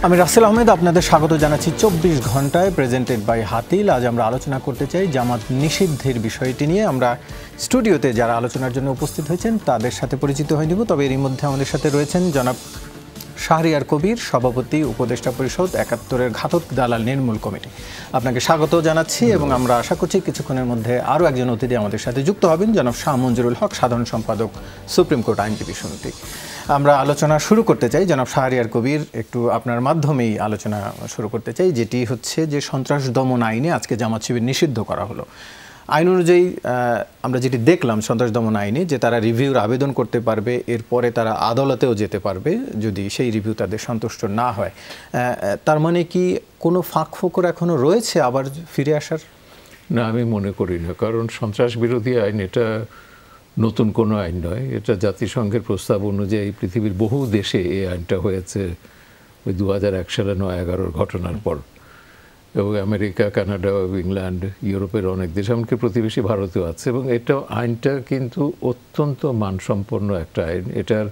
আমি রাসেল আহমেদ, আপনাদের স্বাগত জানাচ্ছি 24 ঘন্টায় প্রেজেন্টেড বাই হাতিল। আজ আমরা আলোচনা করতে চাই জামাত নিষিদ্ধের বিষয়টি নিয়ে। আমরা স্টুডিওতে যারা আলোচনার জন্য উপস্থিত হয়েছেন তাদের সাথে পরিচিত হয়ে নিব। তবে এরই মধ্যে আমাদের সাথে রয়েছেন জনাব শাহরিয়ার কবির, সভাপতি উপদেষ্টা পরিষদ ৭১-এর ঘাতক দালাল নির্মূল কমিটি। আপনাকে স্বাগত জানাচ্ছি এবং আমরা আশা করছি কিছুক্ষণের মধ্যে আরও একজন অতিথি আমাদের সাথে যুক্ত হবেন, জনাব শাহ মঞ্জুরুল হক, সাধারণ সম্পাদক, সুপ্রিম কোর্ট আইনজীবী সমিতি। আমরা আলোচনা শুরু করতে চাই জনাব শাহরিয়ার কবির, একটু আপনার মাধ্যমেই আলোচনা শুরু করতে চাই, যেটি হচ্ছে যে সন্ত্রাস দমন আইনে আজকে জামাত শিবির নিষিদ্ধ করা হলো। আইন অনুযায়ী আমরা যেটি দেখলাম সন্ত্রাস দমন আইনে, যে তারা রিভিউর আবেদন করতে পারবে, এরপরে তারা আদালতেও যেতে পারবে যদি সেই রিভিউ তাদের সন্তুষ্ট না হয়। তার মানে কি কোনো ফাঁক ফোকর এখনো রয়েছে আবার ফিরে আসার? না, আমি মনে করি না, কারণ সন্ত্রাস বিরোধী আইন এটা নতুন কোনো আইন নয়। এটা জাতিসংঘের প্রস্তাব অনুযায়ী পৃথিবীর বহু দেশে এই আইনটা হয়েছে ওই 2001 সালে 9/11 ঘটনার পর, এবং আমেরিকা, কানাডা, ইংল্যান্ড, ইউরোপের অনেক দেশ, এমনকি প্রতিবেশী ভারতেও আছে। এবং এটা আইনটা কিন্তু অত্যন্ত মানসম্পন্ন একটা আইন। এটার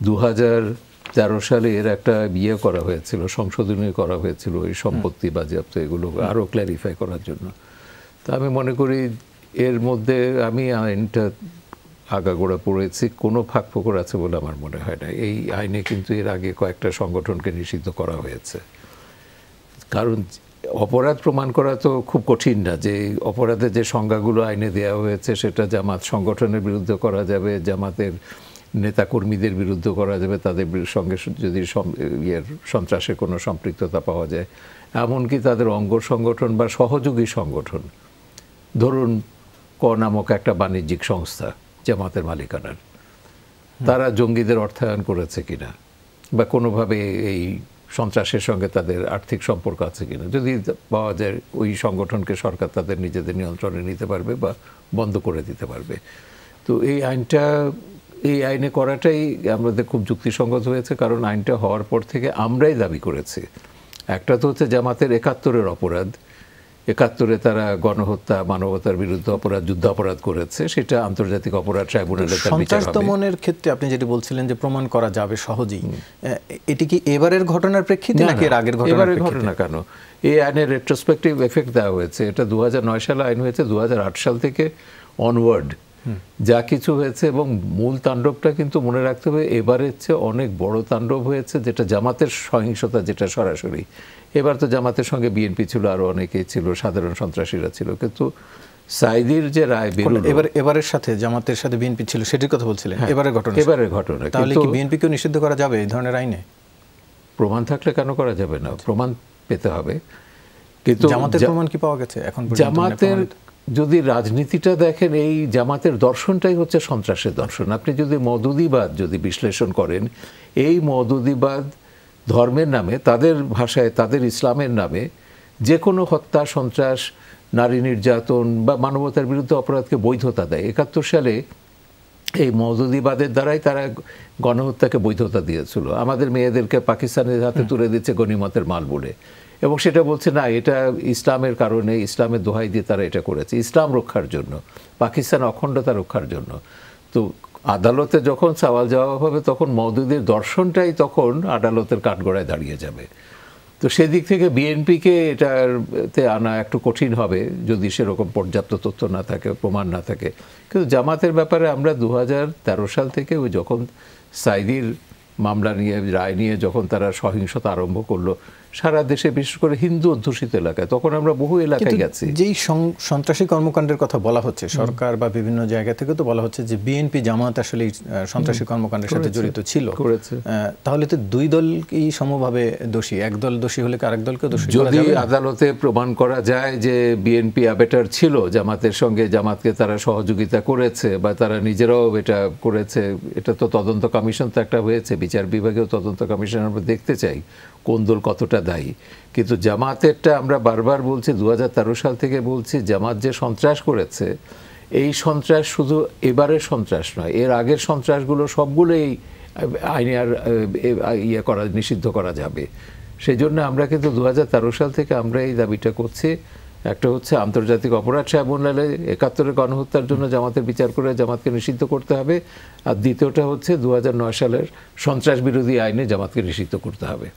2013 সালে এর একটা বিয়ে করা হয়েছিল, সংশোধনী করা হয়েছিল এই সম্পত্তি বাজেয়াপ্ত এগুলো আরও ক্ল্যারিফাই করার জন্য। তা আমি মনে করি এর মধ্যে আমি আইনটা আগাগোড়া পড়েছি, কোনো ফাঁক ফোকর আছে বলে আমার মনে হয় না। এই আইনে কিন্তু এর আগে কয়েকটা সংগঠনকে নিষিদ্ধ করা হয়েছে। কারণ অপরাধ প্রমাণ করা তো খুব কঠিন না, যে অপরাধের যে সংজ্ঞাগুলো আইনে দেওয়া হয়েছে সেটা জামাত সংগঠনের বিরুদ্ধে করা যাবে, জামাতের নেতাকর্মীদের বিরুদ্ধে করা যাবে, তাদের সঙ্গে যদি সন্ত্রাসের কোনো সম্পৃক্ততা পাওয়া যায়, এমনকি তাদের অঙ্গ সংগঠন বা সহযোগী সংগঠন, ধরুন ক নামক একটা বাণিজ্যিক সংস্থা জামাতের মালিকানার, তারা জঙ্গিদের অর্থায়ন করেছে কিনা বা কোনোভাবে এই সন্ত্রাসের সঙ্গে তাদের আর্থিক সম্পর্ক আছে কিনা, যদি পাওয়া যায় ওই সংগঠনকে সরকার তাদের নিজেদের নিয়ন্ত্রণে নিতে পারবে বা বন্ধ করে দিতে পারবে। তো এই আইনে করাটাই আমাদের খুব যুক্তিসঙ্গত হয়েছে, কারণ আইনটা হওয়ার পর থেকে আমরাই দাবি করেছি। একটা তো হচ্ছে জামাতের ৭১-এর অপরাধ, ৭১-এ তারা গণহত্যা, মানবতার বিরুদ্ধে অপরাধ, যুদ্ধ অপরাধ করেছে, সেটা আন্তর্জাতিক অপরাধ ট্রাইব্যুনালে তার বিচার হবে। সন্ত্রাস দমনের ক্ষেত্রে আপনি যেটি বলছিলেন যে প্রমাণ করা যাবে সহজেই, এটি কি এবারের ঘটনার প্রেক্ষিতে নাকি এর আগের ঘটনা? এবারের ঘটনা কেন, এই আইনের রেট্রোস্পেক্টিভ এফেক্ট দেওয়া হয়েছে। এটা 2009 সালে আইন হয়েছে, 2008 সাল থেকে অনওয়ার্ড যা কিছু হয়েছে, এবং মূল তাণ্ডবটা কিন্তু মনে রাখতে হবে এবারের চেয়ে অনেক বড় তাণ্ডব হয়েছে, যেটা জামাতের সহিংসতা, যেটা সরাসরি। এবার তো জামাতের সঙ্গে বিএনপি ছিল, আরো অনেকেই ছিল, সাধারণ সন্ত্রাসীরা ছিল, কিন্তু সাইদির যে রায় বেরোলো, এবারের সাথে জামাতের সাথে বিএনপি ছিল, সেটির কথা বলছিলেন? এবারের ঘটনা। তাহলে কি বিএনপিকেও নিষিদ্ধ করা যাবে এই ধরনের আইনে? প্রমাণ থাকলে কেন করা যাবে না? প্রমাণ পেতে হবে, কিন্তু জামাতের প্রমাণ কি পাওয়া গেছে এখন? জামাতের যদি রাজনীতিটা দেখেন, এই জামাতের দর্শনটাই হচ্ছে সন্ত্রাসের দর্শন। আপনি যদি মওদুদিবাদ যদি বিশ্লেষণ করেন, এই মওদুদিবাদ ধর্মের নামে, তাদের ভাষায় তাদের ইসলামের নামে যে কোনো হত্যা, সন্ত্রাস, নারী নির্যাতন বা মানবতার বিরুদ্ধে অপরাধকে বৈধতা দেয়। ৭১ সালে এই মওদুদিবাদের দ্বারাই তারা গণহত্যাকে বৈধতা দিয়েছিল। আমাদের মেয়েদেরকে পাকিস্তানের হাতে তুলে দিচ্ছে গনিমতের মাল বলে, এবং সেটা বলছে না, এটা ইসলামের কারণে, ইসলামের দোহাই দিয়ে তারা এটা করেছে, ইসলাম রক্ষার জন্য, পাকিস্তান অখণ্ডতা রক্ষার জন্য। তো আদালতে যখন সওয়াল জবাব হবে, তখন মওদুদির দর্শনটাই তখন আদালতের কাঠগড়ায় দাঁড়িয়ে যাবে। তো সেদিক থেকে বিএনপিকে এটাতে আনা একটু কঠিন হবে যদি সেরকম পর্যাপ্ত তথ্য না থাকে, প্রমাণ না থাকে। কিন্তু জামাতের ব্যাপারে আমরা 2013 সাল থেকে ওই যখন সাইদির মামলা নিয়ে, রায় নিয়ে যখন তারা সহিংসতা আরম্ভ করলো সারা দেশে, বিশেষ করে হিন্দু অধ্যুষিত এলাকায়, তখন আমরা বহু এলাকায় গেছি। যেই সন্ত্রাসী কর্মকাণ্ডের কথা বলা হচ্ছে, সরকার বা বিভিন্ন জায়গা থেকে তো বলা হচ্ছে যে বিএনপি জামাত আসলে সন্ত্রাসী কর্মকাণ্ডের সাথে জড়িত ছিল, তাহলে তো দুই দলই সমভাবে দোষী। এক দল দোষী হলে আরেক দলকে দোষী করা যাবে? যদি আদালতে প্রমাণ করা যায় যে বিএনপি অ্যাবেটার ছিল জামাতের সঙ্গে, জামাতকে তারা সহযোগিতা করেছে বা তারা নিজেরাও এটা করেছে, এটা তো তদন্ত কমিশন তো একটা হয়েছে, বিচার বিভাগেও তদন্ত কমিশন, আমরা দেখতে চাই কোন দল কতটা দায়ী। কিন্তু জামাতেরটা আমরা বারবার বলছি, 2013 সাল থেকে বলছি, জামাত যে সন্ত্রাস করেছে এই সন্ত্রাস শুধু এবারের সন্ত্রাস নয়, এর আগের সন্ত্রাসগুলো সবগুলোই আইনে আর নিষিদ্ধ করা যাবে। সেই জন্য আমরা কিন্তু 2013 সাল থেকে আমরা এই দাবিটা করছি। একটা হচ্ছে আন্তর্জাতিক অপরাধ ট্রাইব্যুনালে 71-এর গণহত্যার জন্য জামাতের বিচার করে জামাতকে নিষিদ্ধ করতে হবে, আর দ্বিতীয়টা হচ্ছে 2009 সালের সন্ত্রাস বিরোধী আইনে জামাতকে নিষিদ্ধ করতে হবে।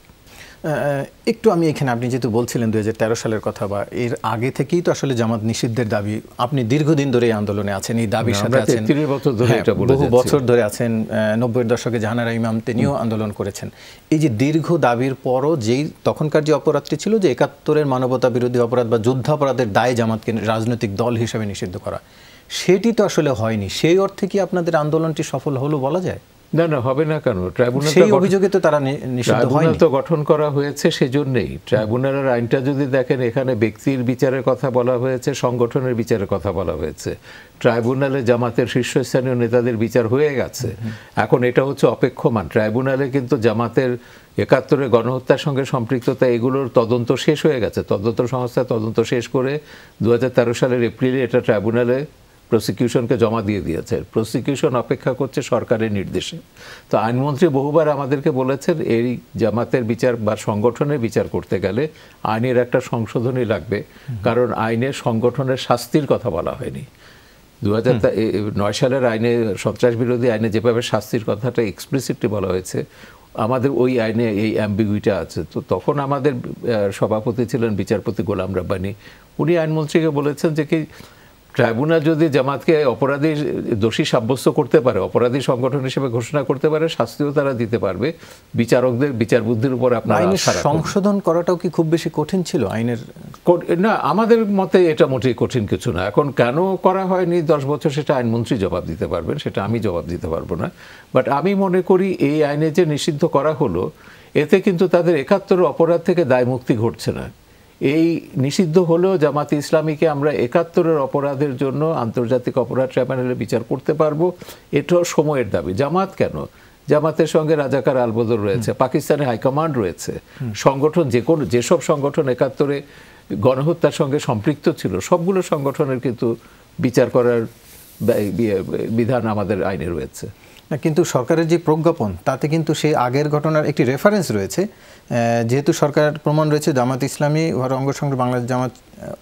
একটু আমি এখানে, আপনি যেহেতু বলছিলেন 2013 সালের কথা, বা এর আগে থেকেই তো আসলে জামাত নিষিদ্ধের দাবি, আপনি দীর্ঘদিন ধরে এই আন্দোলনে আছেন, এই দাবির সাথে আছেন, 30 বছর ধরে এটা বলে যাচ্ছি, বহু বছর ধরে আছেন। 90-এর দশকে জাহানারা ইমাম তিনিও আন্দোলন করেছেন। এই যে দীর্ঘ দাবির পরও যেই তখনকার যে অপরাধটি ছিল যে 71-এর মানবতা বিরোধী অপরাধ বা যুদ্ধাপরাধের দায়ে জামাতকে রাজনৈতিক দল হিসেবে নিষিদ্ধ করা, সেটি তো আসলে হয়নি। সেই অর্থে কি আপনাদের আন্দোলনটি সফল হলো বলা যায়? না না, হবে না কেন? ট্রাইব্যুনাল সেই অভিযোগে তো তারা নিষিদ্ধ হয়নি। তো গঠন করা হয়েছে সেজন্যই। ট্রাইব্যুনালের আইনটা যদি দেখেন, এখানে ব্যক্তির বিচারের কথা বলা হয়েছে, সংগঠনের বিচারের কথা বলা হয়েছে। ট্রাইব্যুনালে জামাতের শীর্ষস্থানীয় নেতাদের বিচার হয়ে গেছে, এখন এটা হচ্ছে অপেক্ষমান। ট্রাইব্যুনালে কিন্তু জামাতের 71-এর গণহত্যার সঙ্গে সম্পৃক্ততা এগুলোর তদন্ত শেষ হয়ে গেছে। তদন্ত সংস্থা তদন্ত শেষ করে 2013 সালের এপ্রিলে এটা ট্রাইব্যুনালে প্রসিকিউশনকে জমা দিয়ে দিয়েছে। প্রসিকিউশন অপেক্ষা করছে সরকারের নির্দেশে। তো আইনমন্ত্রী বহুবার আমাদেরকে বলেছেন এই জামাতের বিচার বা সংগঠনের বিচার করতে গেলে আইনের একটা সংশোধনী লাগবে, কারণ আইনের সংগঠনের শাস্তির কথা বলা হয়নি। 2009 সালের আইনে, সন্ত্রাস বিরোধী আইনে যেভাবে শাস্তির কথাটা এক্সপ্লিসিটলি বলা হয়েছে, আমাদের ওই আইনে এই অ্যাম্বিগুইটা আছে। তো তখন আমাদের সভাপতি ছিলেন বিচারপতি গোলাম রাব্বানী, উনি আইনমন্ত্রীকে বলেছেন যে কি ট্রাইব্যুনাল যদি জামাতকে অপরাধী দোষী সাব্যস্ত করতে পারে, অপরাধী সংগঠন হিসেবে ঘোষণা করতে পারে, শাস্তিও তারা দিতে পারবে। বিচারকদের বিচার বুদ্ধির উপর আপনারা সংশোধন করাটাও কি খুব বেশি কঠিন ছিল আইনের? না, আমাদের মতে এটা মোটেই কঠিন কিছু না। এখন কেন করা হয়নি 10 বছর সেটা আইনমন্ত্রী জবাব দিতে পারবেন, সেটা আমি জবাব দিতে পারবো না। বাট আমি মনে করি এই আইনে যে নিষিদ্ধ করা হলো, এতে কিন্তু তাদের 71 অপরাধ থেকে দায় মুক্তি ঘটছে না। এই নিষিদ্ধ হলেও জামাতে ইসলামীকে আমরা 71-এর অপরাধের জন্য আন্তর্জাতিক অপরাধ ট্রাইব্যুনালে বিচার করতে পারবো। এটাও সময়ের দাবি। জামাত কেন? জামাতের সঙ্গে রাজাকার আলবদর রয়েছে, পাকিস্তানের হাইকমান্ড রয়েছে, সংগঠন যেসব সংগঠন 71-এ গণহত্যার সঙ্গে সম্পৃক্ত ছিল সবগুলো সংগঠনের কিন্তু বিচার করার বিধান আমাদের আইনে রয়েছে। কিন্তু সরকারের যে প্রজ্ঞাপন তাতে কিন্তু সেই আগের ঘটনার একটি রেফারেন্স রয়েছে, যেহেতু সরকার প্রমাণ রয়েছে জামাত ইসলামী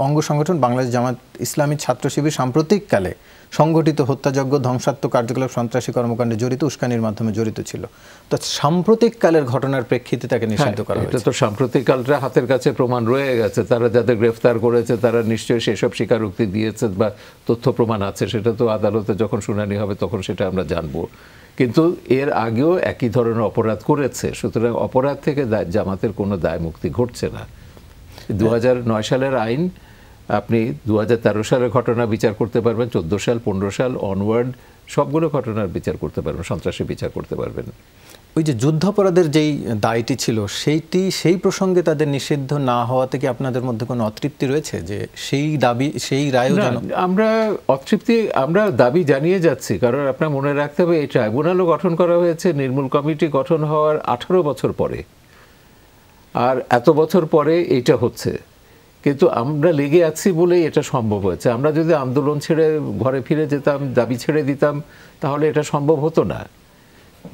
অঙ্গ সংগঠন বাংলাদেশ জামাত ইসলামী ছাত্র শিবির সাম্প্রতিককালে সংগঠিত হত্যাযজ্ঞ, ধ্বংসাত্মক কার্যকলাপ, সন্ত্রাসী কর্মকাণ্ডে জড়িত, উস্কানির মাধ্যমে জড়িত ছিল। তো সাম্প্রতিককালের ঘটনার প্রেক্ষিতে তাকে নিষিদ্ধ করা হয়েছে। এটা তো সাম্প্রতিককালটা হাতের কাছে প্রমাণ রয়ে গেছে। তারা যাদের গ্রেফতার করেছে তারা নিশ্চয়ই সেসব স্বীকারোক্তি দিয়েছে বা তথ্য প্রমাণ আছে, সেটা তো আদালতে যখন শুনানি হবে তখন সেটা আমরা জানবো। কিন্তু এর আগেও একই ধরনের অপরাধ করেছে, সুতরাং অপরাধ থেকে জামাতের কোনো দায় মুক্তি ঘটছে না। 2009 সালের আইন, আপনি 2013 সালের ঘটনা বিচার করতে পারবেন, 14 সাল 15 সাল অনওয়ার্ড সবগুলো ঘটনার বিচার করতে পারবেন, সন্ত্রাসী বিচার করতে পারবেন। ওই যে যুদ্ধাপরাধের যেই দায়টি ছিল সেই প্রসঙ্গে তাদের নিষিদ্ধ না হওয়াতে কি আপনাদের মধ্যে কোনো অতৃপ্তি রয়েছে যে সেই দাবি, সেই রায়ও যেন? আমরা দাবি জানিয়ে যাচ্ছি, কারণ আপনার মনে রাখতে হবে এই ট্রাইব্যুনালও গঠন করা হয়েছে নির্মূল কমিটি গঠন হওয়ার 18 বছর পরে, আর এত বছর পরে এইটা হচ্ছে। কিন্তু আমরা লেগে আছি বলেই এটা সম্ভব হয়েছে। আমরা যদি আন্দোলন ছেড়ে ঘরে ফিরে যেতাম, দাবি ছেড়ে দিতাম, তাহলে এটা সম্ভব হতো না।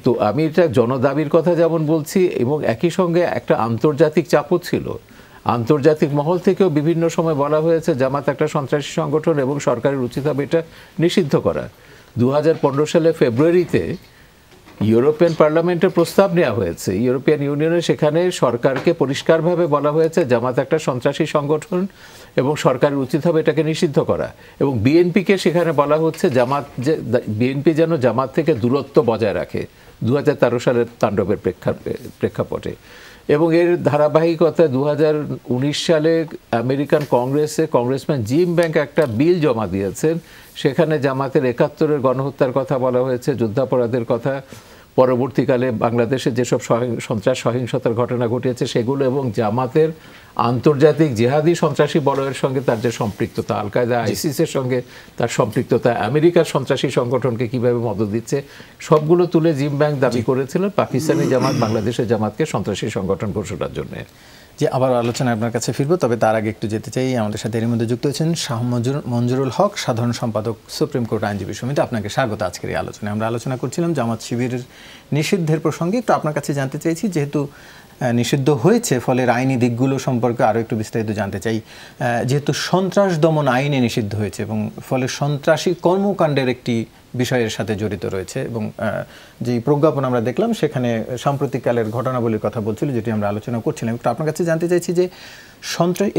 তো আমি এটা জনদাবির কথা যেমন বলছি, এবং একই সঙ্গে একটা আন্তর্জাতিক চাপও ছিল। আন্তর্জাতিক মহল থেকেও বিভিন্ন সময় বলা হয়েছে জামাত একটা সন্ত্রাসী সংগঠন এবং সরকারের উচিত হবে এটা নিষিদ্ধ করা। 2015 সালে ফেব্রুয়ারিতে ইউরোপিয়ান পার্লামেন্টের প্রস্তাব নেওয়া হয়েছে, ইউরোপিয়ান ইউনিয়নে, সেখানে সরকারকে পরিষ্কারভাবে বলা হয়েছে জামাত একটা সন্ত্রাসী সংগঠন এবং সরকারের উচিত হবে এটাকে নিষিদ্ধ করা। এবং বিএনপিকে সেখানে বলা হচ্ছে বিএনপি যেন জামাত থেকে দূরত্ব বজায় রাখে 2013 সালের তাণ্ডবের প্রেক্ষাপটে। এবং এর ধারাবাহিকতা 2019 সালে আমেরিকান কংগ্রেসে কংগ্রেসম্যান জিম ব্যাংক একটা বিল জমা দিয়েছেন, সেখানে জামাতের 71-এর গণহত্যার কথা বলা হয়েছে, যুদ্ধাপরাধের কথা, পরবর্তীকালে বাংলাদেশে যেসব সহিংসতার ঘটনা ঘটিয়েছে সেগুলো, এবং জামাতের আন্তর্জাতিক জেহাদি সন্ত্রাসী বলয়ের সঙ্গে তার যে সম্পৃক্ততা, আল কায়দা আইসিসের সঙ্গে তার সম্পৃক্ততা, আমেরিকার সন্ত্রাসী সংগঠনকে কিভাবে মদত দিচ্ছে, সবগুলো তুলে জিম ব্যাংক দাবি করেছিলেন পাকিস্তানি জামাত বাংলাদেশের জামাতকে সন্ত্রাসী সংগঠন ঘোষণার জন্য। যে আবার আলোচনায় আপনার কাছে ফিরবো, তবে তার আগে একটু যেতে চাই, আমাদের সাথে এর মধ্যে যুক্ত হয়েছেন শাহ মঞ্জুরুল হক, সাধারণ সম্পাদক, সুপ্রিম কোর্ট আইনজীবী সমিতি। আপনাকে স্বাগত আজকের এই আলোচনায়। আমরা আলোচনা করছিলাম জামাত শিবিরের নিষিদ্ধের প্রসঙ্গে। একটু আপনার কাছে জানতে চাইছি, যেহেতু নিষিদ্ধ হয়েছে, ফলে আইনি দিকগুলো সম্পর্কে আরও একটু বিস্তারিত জানতে চাই। যেহেতু সন্ত্রাস দমন আইনে নিষিদ্ধ হয়েছে এবং ফলে সন্ত্রাসী কর্মকাণ্ডের একটি বিষয়ের সাথে জড়িত রয়েছে, এবং যে প্রজ্ঞাপন আমরা দেখলাম সেখানে সাম্প্রতিককালের ঘটনাবলীর কথা বলছিল, যেটি আমরা আলোচনা করছিলাম। একটু আপনার কাছে জানতে চাইছি যে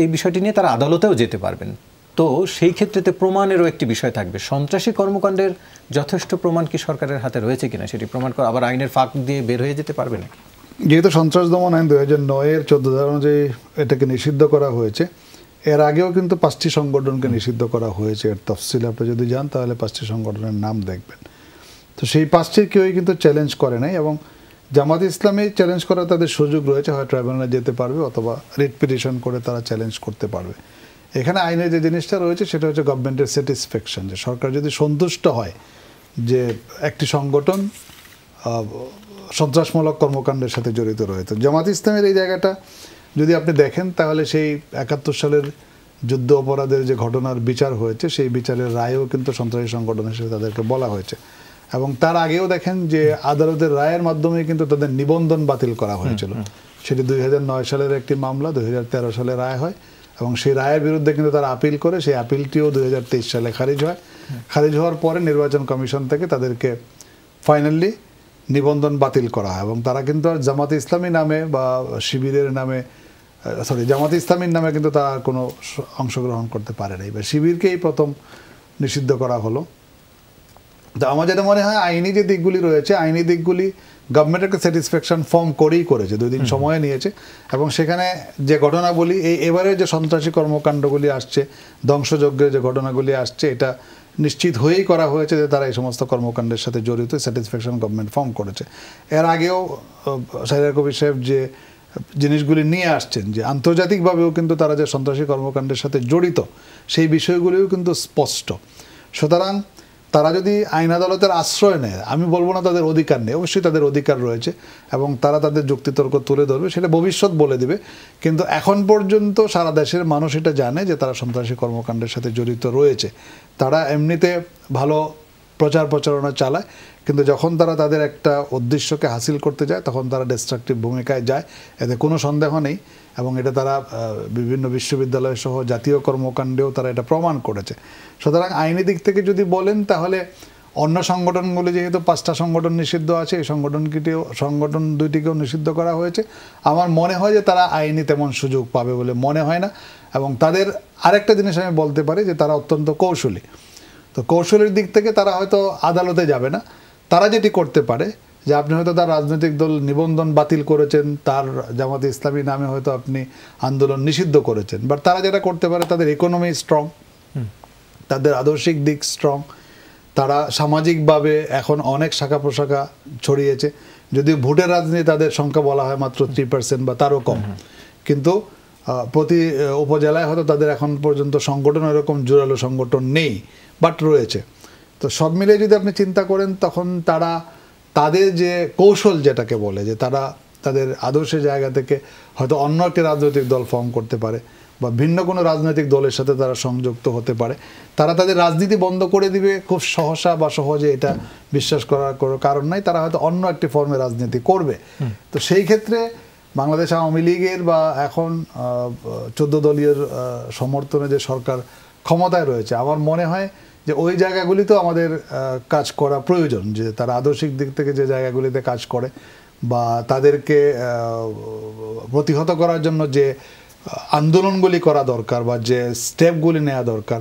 এই বিষয়টি নিয়ে তারা আদালতেও যেতে পারবেন, তো সেই ক্ষেত্রে প্রমাণেরও একটি বিষয় থাকবে। সন্ত্রাসী কর্মকাণ্ডের যথেষ্ট প্রমাণ কি সরকারের হাতে রয়েছে কিনা, সেটি প্রমাণ করা আবার আইনের ফাঁক দিয়ে বের হয়ে যেতে পারবে নাকি? যেহেতু সন্ত্রাস দমন আইন 2009-এর 14 ধারা অনুযায়ী এটাকে নিষিদ্ধ করা হয়েছে, এর আগেও কিন্তু 5টি সংগঠনকে নিষিদ্ধ করা হয়েছে। এর তফসিল আপনি যদি যান তাহলে 5টি সংগঠনের নাম দেখবেন। তো সেই 5টির কেউই কিন্তু চ্যালেঞ্জ করে নাই, এবং জামাত ইসলামী চ্যালেঞ্জ করার তাদের সুযোগ রয়েছে, হয় ট্রাইব্যুনালে যেতে পারবে অথবা রিট পিটিশন করে তারা চ্যালেঞ্জ করতে পারবে। এখানে আইনে যে জিনিসটা রয়েছে সেটা হচ্ছে গভর্নমেন্টের স্যাটিসফ্যাকশন, যে সরকার যদি সন্তুষ্ট হয় যে একটি সংগঠন সন্ত্রাসমূলক কর্মকাণ্ডের সাথে জড়িত রয়েছে। জামাত ইসলামের এই জায়গাটা যদি আপনি দেখেন তাহলে সেই 71 সালের যুদ্ধ অপরাধের যে ঘটনার বিচার হয়েছে, সেই বিচারের রায়েও কিন্তু সন্ত্রাসী সংগঠন হিসেবে তাদেরকে বলা হয়েছে, এবং তার আগেও দেখেন যে আদালতের রায়ের মাধ্যমে কিন্তু তাদের নিবন্ধন বাতিল করা হয়েছিল। সেটি 2009 সালের একটি মামলা 2013 সালে রায় হয়, এবং সেই রায়ের বিরুদ্ধে কিন্তু তারা আপিল করে, সেই আপিলটিও 2023 সালে খারিজ হয়। খারিজ হওয়ার পরে নির্বাচন কমিশন থেকে তাদেরকে ফাইনালি নিবন্ধন বাতিল করা হয়, এবং তারা কিন্তু আর জামাত ইসলামী নামে বা শিবিরের নামে জামাত ইসলামীর নামে কিন্তু তারা কোনো অংশগ্রহণ করতে পারে নাই, বা শিবিরকেই প্রথম নিষিদ্ধ করা হলো। তো আমার যেটা মনে হয় আইনি যে দিকগুলি রয়েছে, আইনি দিকগুলি গভর্নমেন্ট একটা স্যাটিসফ্যাকশন ফর্ম করেই করেছে, 2 দিন সময় নিয়েছে, এবং সেখানে যে ঘটনাবলী এবারে যে সন্ত্রাসী কর্মকাণ্ডগুলি আসছে, ধ্বংসযজ্ঞের যে ঘটনাগুলি আসছে, এটা নিশ্চিত হয়েই করা হয়েছে যে তারা এই সমস্ত কর্মকাণ্ডের সাথে জড়িত, স্যাটিসফ্যাকশন গভর্নমেন্ট ফর্ম করেছে। এর আগেও সাইরার কবির সাহেব যে জিনিসগুলি নিয়ে আসছেন, যে আন্তর্জাতিকভাবেও কিন্তু তারা যে সন্ত্রাসী কর্মকাণ্ডের সাথে জড়িত, সেই বিষয়গুলিও কিন্তু স্পষ্ট। সুতরাং তারা যদি আইন আদালতের আশ্রয় নেয়, আমি বলবো না তাদের অধিকার নেই, অবশ্যই তাদের অধিকার রয়েছে, এবং তারা তাদের যুক্তিতর্ক তুলে ধরবে, সেটা ভবিষ্যৎ বলে দিবে। কিন্তু এখন পর্যন্ত সারা দেশের মানুষ এটা জানে যে তারা সন্ত্রাসী কর্মকাণ্ডের সাথে জড়িত রয়েছে। তারা এমনিতে ভালো প্রচার প্রচারণা চালায়, কিন্তু যখন তারা তাদের একটা উদ্দেশ্যকে হাসিল করতে যায় তখন তারা ডিস্ট্রাকটিভ ভূমিকায় যায়, এতে কোনো সন্দেহ নেই। এবং এটা তারা বিভিন্ন বিশ্ববিদ্যালয় সহ জাতীয় কর্মকাণ্ডেও তারা এটা প্রমাণ করেছে। সুতরাং আইনি দিক থেকে যদি বলেন তাহলে অন্য সংগঠনগুলি, যেহেতু 5টা সংগঠন নিষিদ্ধ আছে, এই সংগঠন 2টিকেও নিষিদ্ধ করা হয়েছে, আমার মনে হয় যে তারা আইনি তেমন সুযোগ পাবে বলে মনে হয় না। এবং তাদের আরেকটা জিনিস আমি বলতে পারি যে তারা অত্যন্ত কৌশলী। তো কৌশলের দিক থেকে তারা হয়তো আদালতে যাবে না, তারা যেটি করতে পারে যে আপনি হয়তো তার রাজনৈতিক দল নিবন্ধন বাতিল করেছেন, তার জামাতে ইসলামী নামে হয়তো আপনি আন্দোলন নিষিদ্ধ করেছেন, বাট তারা যেটা করতে পারে, তাদের ইকোনমি স্ট্রং, তাদের আদর্শিক দিক স্ট্রং, তারা সামাজিকভাবে এখন অনেক শাখা প্রশাখা ছড়িয়েছে। যদিও ভোটের রাজনীতি তাদের সংখ্যা বলা হয় মাত্র 3% বা তারও কম, কিন্তু প্রতি উপজেলায় হয়তো তাদের এখন পর্যন্ত সংগঠন এরকম জোরালো সংগঠন নেই, বাট রয়েছে। তো সব মিলে যদি আপনি চিন্তা করেন তখন তারা তাদের যে কৌশল যেটাকে বলে, যে তারা তাদের আদর্শের জায়গা থেকে হয়তো অন্য একটি রাজনৈতিক দল ফর্ম করতে পারে বা ভিন্ন কোনো রাজনৈতিক দলের সাথে তারা সংযুক্ত হতে পারে, তারা তাদের রাজনীতি বন্ধ করে দিবে খুব সহসা বা সহজে এটা বিশ্বাস করার কোনো কারণ নাই। তারা হয়তো অন্য একটি ফর্মে রাজনীতি করবে। তো সেই ক্ষেত্রে বাংলাদেশ আওয়ামী লীগের বা এখন 14 দলীয় সমর্থনে যে সরকার ক্ষমতায় রয়েছে, আমার মনে হয় যে ওই জায়গাগুলিতেও আমাদের কাজ করা প্রয়োজন, যে তারা আদর্শিক দিক থেকে যে জায়গাগুলিতে কাজ করে বা তাদেরকে প্রতিহত করার জন্য যে আন্দোলনগুলি করা দরকার বা যে স্টেপগুলি নেওয়া দরকার,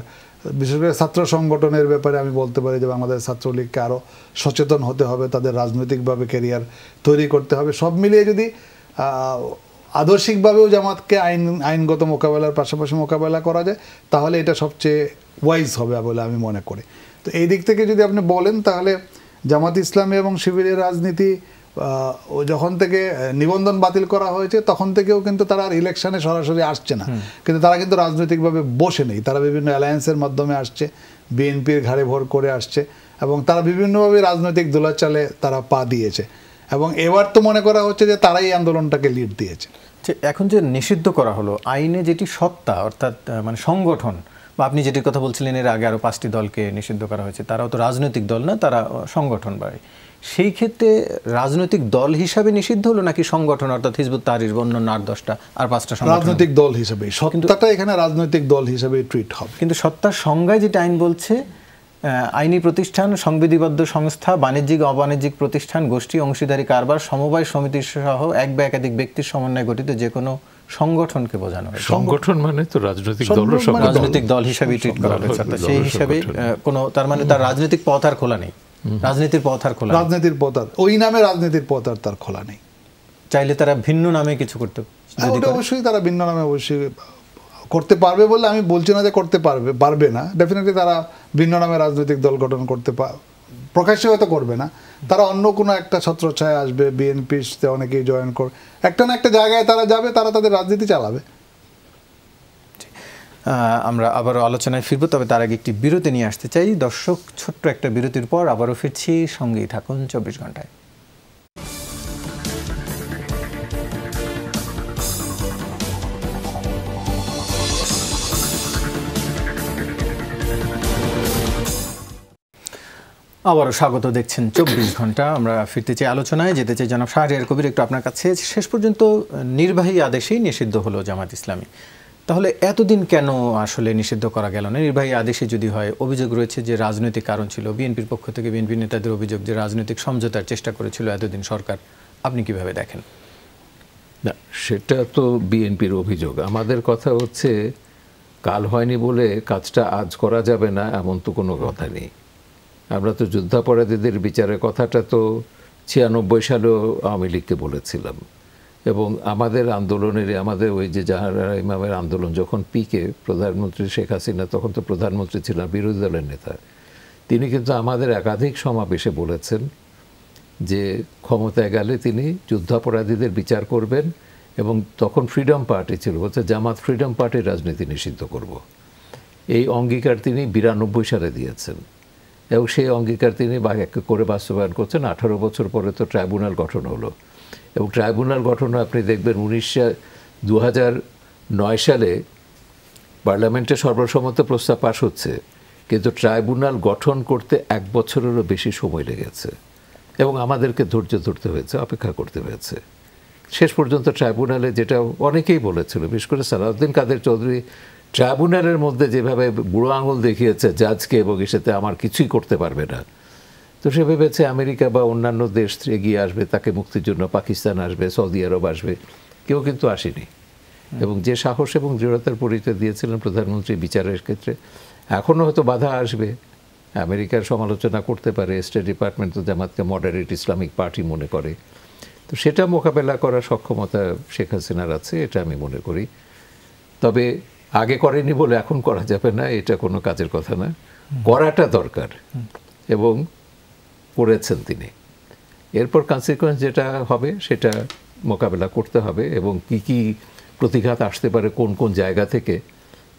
বিশেষ করে ছাত্র সংগঠনের ব্যাপারে আমি বলতে পারি যে বাংলাদেশ ছাত্রলীগকে আরও সচেতন হতে হবে, তাদের রাজনৈতিকভাবে ক্যারিয়ার তৈরি করতে হবে। সব মিলিয়ে যদি আদর্শিকভাবেও জামাতকে আইনগত মোকাবেলার পাশাপাশি মোকাবেলা করা যায়, তাহলে এটা সবচেয়ে ওয়াইজ হবে বলে আমি মনে করি। তো এই দিক থেকে যদি আপনি বলেন তাহলে জামাত ইসলামী এবং শিবিরের রাজনীতি যখন থেকে নিবন্ধন বাতিল করা হয়েছে তখন থেকেও কিন্তু তারা আর ইলেকশনে সরাসরি আসছে না, কিন্তু তারা কিন্তু রাজনৈতিকভাবে বসে নেই, তারা বিভিন্ন অ্যালায়েন্সের মাধ্যমে আসছে, বিএনপির ঘাড়ে ভর করে আসছে, এবং তারা বিভিন্নভাবে রাজনৈতিক দোলাচালে তারা পা দিয়েছে। এবং এবার তো মনে করা হচ্ছে যে তারাই এই আন্দোলনটাকে লিড দিয়েছে। যে এখন যে নিষিদ্ধ করা হলো, আইনে যেটি সত্তা অর্থাৎ মানে সংগঠন, বা আপনি যেটির কথা বলছিলেন এর আগে আরও 5টি দলকে নিষিদ্ধ করা হয়েছে, তারাও তো রাজনৈতিক দল না, তারা সংগঠন। বা সেই ক্ষেত্রে রাজনৈতিক দল হিসাবে নিষিদ্ধ হলো নাকি সংগঠন, অর্থাৎ হিজবুত তাহরির অন্যান্য 8-10টা আর 5টা সংগঠন? রাজনৈতিক দল হিসেবে, সত্তাটা এখানে রাজনৈতিক দল হিসেবে ট্রিট হবে। কিন্তু সত্তার সংজ্ঞায় যেটা আইন বলছে, আইনি প্রতিষ্ঠান, সংবিধিবদ্ধ সংস্থা, বাণিজ্যিক অবাণিজ্যিক প্রতিষ্ঠান, গোষ্ঠী, অংশীদারি কারবার, সমবায় সমিতি সহ এক বা একাধিক ব্যক্তির সমন্বয়ে গঠিত যে কোনো সংগঠনকে বোঝানো হয়। সংগঠন মানে তো রাজনৈতিক দল, রাজনৈতিক দল হিসাবে ট্রিট করা হয়েছে। সেই হিসাবে কোনো, তার মানে তার রাজনৈতিক পথ আর খোলা নেই, রাজনীতির পথ আর খোলা, রাজনীতির পথ আর ওই নামে রাজনীতির পথ আর তার খোলা নেই। চাইলে তারা ভিন্ন নামে কিছু করতে, অবশ্যই তারা ভিন্ন নামে অবশ্যই করতে পারবে বলে আমি বলছি না যে করতে পারবে না। ডেফিনেটলি তারা ভিন্ন নামে রাজনৈতিক দল গঠন করতে প্রকাশ্যে হয়তো করবে না, তারা অন্য কোনো একটা ছত্রছায়া আসবে, বিএনপিতে অনেকেই জয়েন করবে, একটা না একটা জায়গায় তারা যাবে, তারা তাদের রাজনীতি চালাবে। আমরা আবারও আলোচনায় ফিরবো, তবে তার আগে একটি বিরতি নিয়ে আসতে চাই। দর্শক, ছোট্ট একটা বিরতির পর আবারও ফিরছি, সঙ্গেই থাকুন 24 ঘন্টায়। আবারও স্বাগত, দেখছেন 24 ঘন্টা। আমরা ফিরতে চাই আলোচনায়, যেতে চাই জনাব শাহরিয়ার কবির একটু আপনার কাছে। শেষ পর্যন্ত নির্বাহী আদেশেই নিষিদ্ধ হলো জামাত ইসলামী, তাহলে এতদিন কেন আসলে নিষিদ্ধ করা গেল না? নির্বাহী আদেশে যদি হয়, অভিযোগ রয়েছে যে রাজনৈতিক কারণ ছিল, বিএনপির পক্ষ থেকে বিএনপি নেতাদের অভিযোগ যে রাজনৈতিক সমঝোতার চেষ্টা করেছিল এতদিন সরকার। আপনি কিভাবে দেখেন? না, সেটা তো বিএনপির অভিযোগ। আমাদের কথা হচ্ছে কাল হয়নি বলে কাজটা আজ করা যাবে না, এমন তো কোনো কথা নেই। আমরা তো যুদ্ধাপরাধীদের বিচারের কথাটা তো 96 সালেও আওয়ামী লীগকে বলেছিলাম, এবং আমাদের আন্দোলনের, আমাদের ওই যে জাহারা ইমামের আন্দোলন যখন পিকে, প্রধানমন্ত্রী শেখ হাসিনা তখন তো প্রধানমন্ত্রী ছিলেন, বিরোধী দলের নেতা, তিনি কিন্তু আমাদের একাধিক সমাবেশে বলেছেন যে ক্ষমতায় গেলে তিনি যুদ্ধাপরাধীদের বিচার করবেন, এবং তখন ফ্রিডম পার্টি ছিল, বলছে জামাত ফ্রিডম পার্টির রাজনীতি নিষিদ্ধ করব। এই অঙ্গীকার তিনি 92 সালে দিয়েছেন, এবং সেই অঙ্গীকার তিনি এক করে বাস্তবায়ন করছেন। 18 বছর পরে তো ট্রাইব্যুনাল গঠন হলো, এবং ট্রাইব্যুনাল গঠন আপনি দেখবেন 2009 সালে পার্লামেন্টে সর্বসম্মত প্রস্তাব পাশ হচ্ছে, কিন্তু ট্রাইব্যুনাল গঠন করতে 1 বছরেরও বেশি সময় লেগেছে, এবং আমাদেরকে ধৈর্য ধরতে হয়েছে, অপেক্ষা করতে হয়েছে। শেষ পর্যন্ত ট্রাইব্যুনালে, যেটা অনেকেই বলেছিল, বিশেষ করে সালাউদ্দিন কাদের চৌধুরী, ট্রাইব্যুনালের মধ্যে যেভাবে বুড়ো আঙুল দেখিয়েছে জাজকে, এবং এসেতে আমার কিছুই করতে পারবে না, তো সে ভেবেছে আমেরিকা বা অন্যান্য দেশ এগিয়ে আসবে, তাকে মুক্তির জন্য পাকিস্তান আসবে, সৌদি আরব আসবে, কেউ কিন্তু আসেনি। এবং যে সাহস এবং দৃঢ়তার পরিচয় দিয়েছিলেন প্রধানমন্ত্রী বিচারের ক্ষেত্রে, এখনও হয়তো বাধা আসবে, আমেরিকার সমালোচনা করতে পারে, স্টেট ডিপার্টমেন্ট তো জামাতকে মডারেট ইসলামিক পার্টি মনে করে, তো সেটা মোকাবেলা করার সক্ষমতা শেখ হাসিনার আছে, এটা আমি মনে করি। তবে আগে করেনি বলে এখন করা যাবে না, এটা কোনো কাজের কথা না, করাটা দরকার, এবং করেছেন তিনি। এরপর কনসিকুয়েন্স যেটা হবে সেটা মোকাবেলা করতে হবে, এবং কি কি প্রতিঘাত আসতে পারে কোন কোন জায়গা থেকে,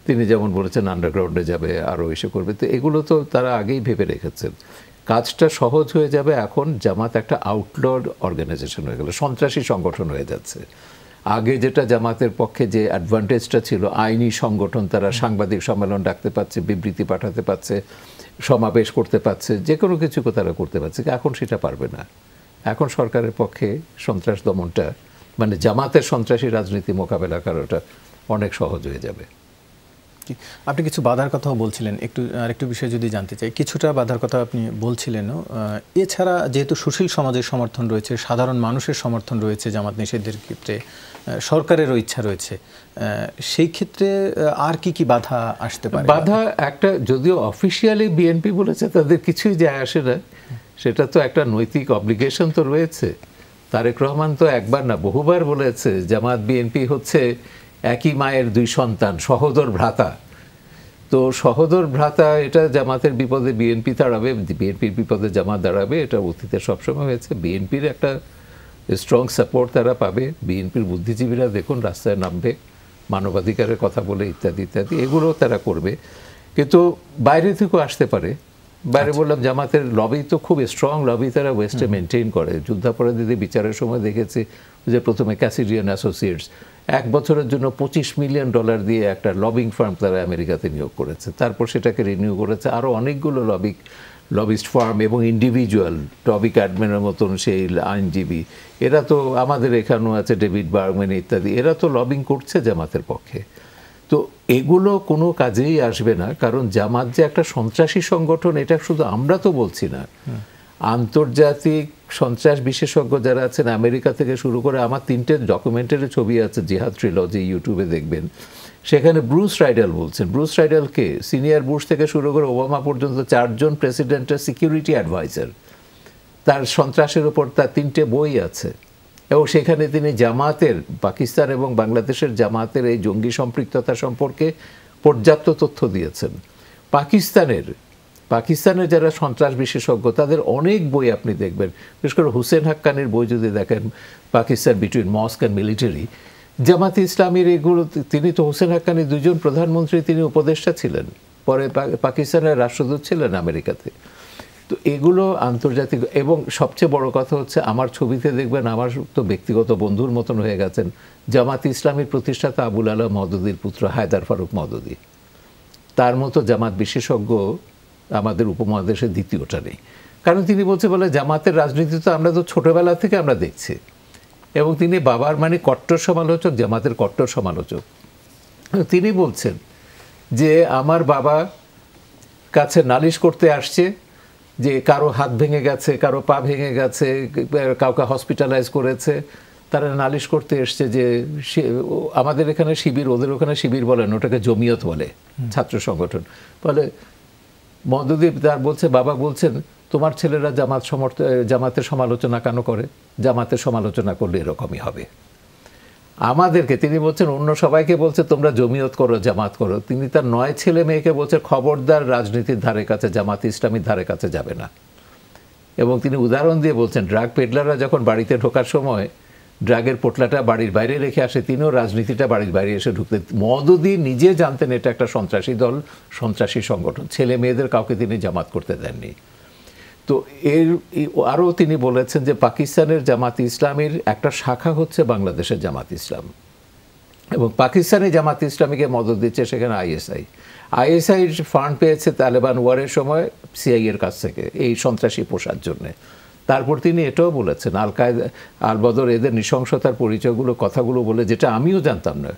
তিনি যেমন বলেছেন আন্ডারগ্রাউন্ডে যাবে, আরও এসে করবে, তো এগুলো তো তারা আগেই ভেবে রেখেছেন। কাজটা সহজ হয়ে যাবে এখন। জামাত একটা আউটলড অর্গানাইজেশন হয়ে গেল, সন্ত্রাসী সংগঠন হয়ে যাচ্ছে। আগে যেটা জামাতের পক্ষে যে অ্যাডভান্টেজটা ছিল, আইনি সংগঠন, তারা সাংবাদিক সম্মেলন ডাকতে পারছে, বিবৃতি পাঠাতে পারছে, সমাবেশ করতে পারছে, যে কোনো কিছু তারা করতে পারছে, এখন সেটা পারবে না। এখন সরকারের পক্ষে সন্ত্রাস দমনটা, মানে জামাতের সন্ত্রাসী রাজনীতি মোকাবেলা করাটা অনেক সহজ হয়ে যাবে। আপনি কিছু বাধার কথাও বলছিলেন, আরেকটু বিষয় যদি জানতে চাই, কিছুটা বাধার কথা আপনি বলছিলেনও। এছাড়া যেহেতু সুশীল সমাজের সমর্থন রয়েছে, সাধারণ মানুষের সমর্থন রয়েছে জামাত নিষেধের ক্ষেত্রে, সরকারেরও ইচ্ছা রয়েছে, সেই ক্ষেত্রে আর কি কি বাধা আসতে পারে? বাধা একটা, যদিও অফিসিয়ালি বিএনপি বলেছে তাদের কিছুই যায় আসে না, সেটা তো একটা নৈতিক অব্লিগেশন তো রয়েছে। তারেক রহমান তো একবার না বহুবার বলেছে জামাত বিএনপি হচ্ছে একই মায়ের 2 সন্তান, সহোদর ভ্রাতা। তো সহোদর ভ্রাতা, এটা জামাতের বিপদে বিএনপি দাঁড়াবে, বিএনপির বিপদে জামাত দাঁড়াবে, এটা অতীতে সবসময় হয়েছে। বিএনপির একটা স্ট্রং সাপোর্ট তারা পাবে। বিএনপির বুদ্ধিজীবীরা দেখুন রাস্তায় নামবে, মানবাধিকারের কথা বলে ইত্যাদি ইত্যাদি, এগুলো তারা করবে। কিন্তু বাইরে থেকেও আসতে পারে, বাইরে বললাম জামাতের লবি তো খুব স্ট্রং লবি, তারা ওয়েস্টে মেনটেন করে। যুদ্ধাপরাধীদের বিচারের সময় দেখেছি যে প্রথমে ক্যাসিডিয়ান অ্যাসোসিয়েটস 1 বছরের জন্য $25 মিলিয়ন দিয়ে একটা লবিং ফার্ম তারা আমেরিকাতে নিয়োগ করেছে, তারপর সেটাকে রিনিউ করেছে আরও অনেকগুলো লবিস্ট ফার্ম এবং ইন্ডিভিজুয়াল টবি ক্যাডম্যানের মতন সেই আইনজীবী, এরা তো আমাদের এখানেও আছে, ডেভিড বার্গম্যান ইত্যাদি, এরা তো লবিং করছে জামাতের পক্ষে। তো এগুলো কোনো কাজেই আসবে না, কারণ জামাত যে একটা সন্ত্রাসী সংগঠন এটা শুধু আমরা তো বলছি না, আন্তর্জাতিক সন্ত্রাস বিশেষজ্ঞ যারা আছেন আমেরিকা থেকে শুরু করে, আমার 3টে ডকুমেন্টারি ছবি আছে জিহাদ ট্রিলজি, ইউটিউবে দেখবেন, সেখানে ব্রুস রাইডেল বলছেন। ব্রুস রাইডেলকে সিনিয়র বুশ থেকে শুরু করে ওবামা পর্যন্ত 4 জন প্রেসিডেন্টের সিকিউরিটি অ্যাডভাইজার, তার সন্ত্রাসের উপর তার 3টে বই আছে, এবং সেখানে তিনি জামাতের, পাকিস্তান এবং বাংলাদেশের জামাতের এই জঙ্গি সম্পৃক্ততা সম্পর্কে পর্যাপ্ত তথ্য দিয়েছেন। পাকিস্তানের যারা সন্ত্রাস বিশেষজ্ঞ তাদের অনেক বই আপনি দেখবেন, বিশেষ করে হুসেন হাক্কানির বই যদি দেখেন, পাকিস্তান বিটুইন মস্ক অ্যান্ড মিলিটারি, জামাতে ইসলামীর এগুলো, তিনি তো হুসেন হাক্কানি 2 জন প্রধানমন্ত্রী, তিনি উপদেষ্টা ছিলেন, পরে পাকিস্তানের রাষ্ট্রদূত ছিলেন আমেরিকাতে। তো এগুলো আন্তর্জাতিক, এবং সবচেয়ে বড় কথা হচ্ছে আমার ছবিতে দেখবেন আমার তো ব্যক্তিগত বন্ধুর মতন হয়ে গেছেন জামাত ইসলামীর প্রতিষ্ঠাতা আবুল আলা মওদুদির পুত্র হায়দার ফারুক মওদুদি, তার মতো জামাত বিশেষজ্ঞ আমাদের উপমহাদেশে দ্বিতীয়টা নেই। কারণ তিনি বলে জামাতের রাজনীতি তো আমরা তো ছোটবেলা থেকে আমরা দেখছি, এবং তিনি বাবার মানে কট্টর সমালোচক, জামাতের কট্টর সমালোচক। তিনি বলছেন যে আমার বাবা কাছে নালিশ করতে আসছে যে কারো হাত ভেঙে গেছে, কারো পা ভেঙে গেছে, কাউকে হসপিটালাইজ করেছে, তারা নালিশ করতে এসছে যে আমাদের এখানে শিবির, ওদের ওখানে শিবির বলেন, ওটাকে জমিয়ত বলে, ছাত্র সংগঠন বলে। মওদুদি তার বলছে, বাবা বলছেন তোমার ছেলেরা জামাতের সমালোচনা কেন করে, জামাতের সমালোচনা করলে এরকমই হবে। আমাদেরকে তিনি বলছেন, অন্য সবাইকে বলছে তোমরা জমিয়ত করো, জামাত করো, তিনি তার 9 ছেলে মেয়েকে বলছে খবরদার রাজনীতির ধারে কাছে, জামাত ইসলামীর ধারে কাছে যাবে না। এবং তিনি উদাহরণ দিয়ে বলছেন, ড্রাগ পেডলাররা যখন বাড়িতে ঢোকার সময় ড্রাগের পোটলাটা বাড়ির বাইরে রেখে আসে, তিনিও রাজনীতিটা বাড়ির বাইরে এসে ঢুকতেন। মওদুদি নিজে জানতেন এটা একটা সন্ত্রাসী দল, সন্ত্রাসী সংগঠন, ছেলে মেয়েদের কাউকে তিনি জামাত করতে দেননি। তো আরও তিনি বলেছেন যে পাকিস্তানের জামাত ইসলামীর একটা শাখা হচ্ছে বাংলাদেশের জামাত ইসলাম, এবং পাকিস্তানি জামাত ইসলামীকে মদত দিচ্ছে সেখানে আইএসআই ফান্ড পেয়েছে তালেবান ওয়ারের সময় সিআইএর কাছ থেকে এই সন্ত্রাসী পোষার জন্যে। তারপর তিনি এটাও বলেছেন আল কায়দা, আল বদর, এদের নৃশংসতার পরিচয়গুলো, কথাগুলো বলে, যেটা আমিও জানতাম না,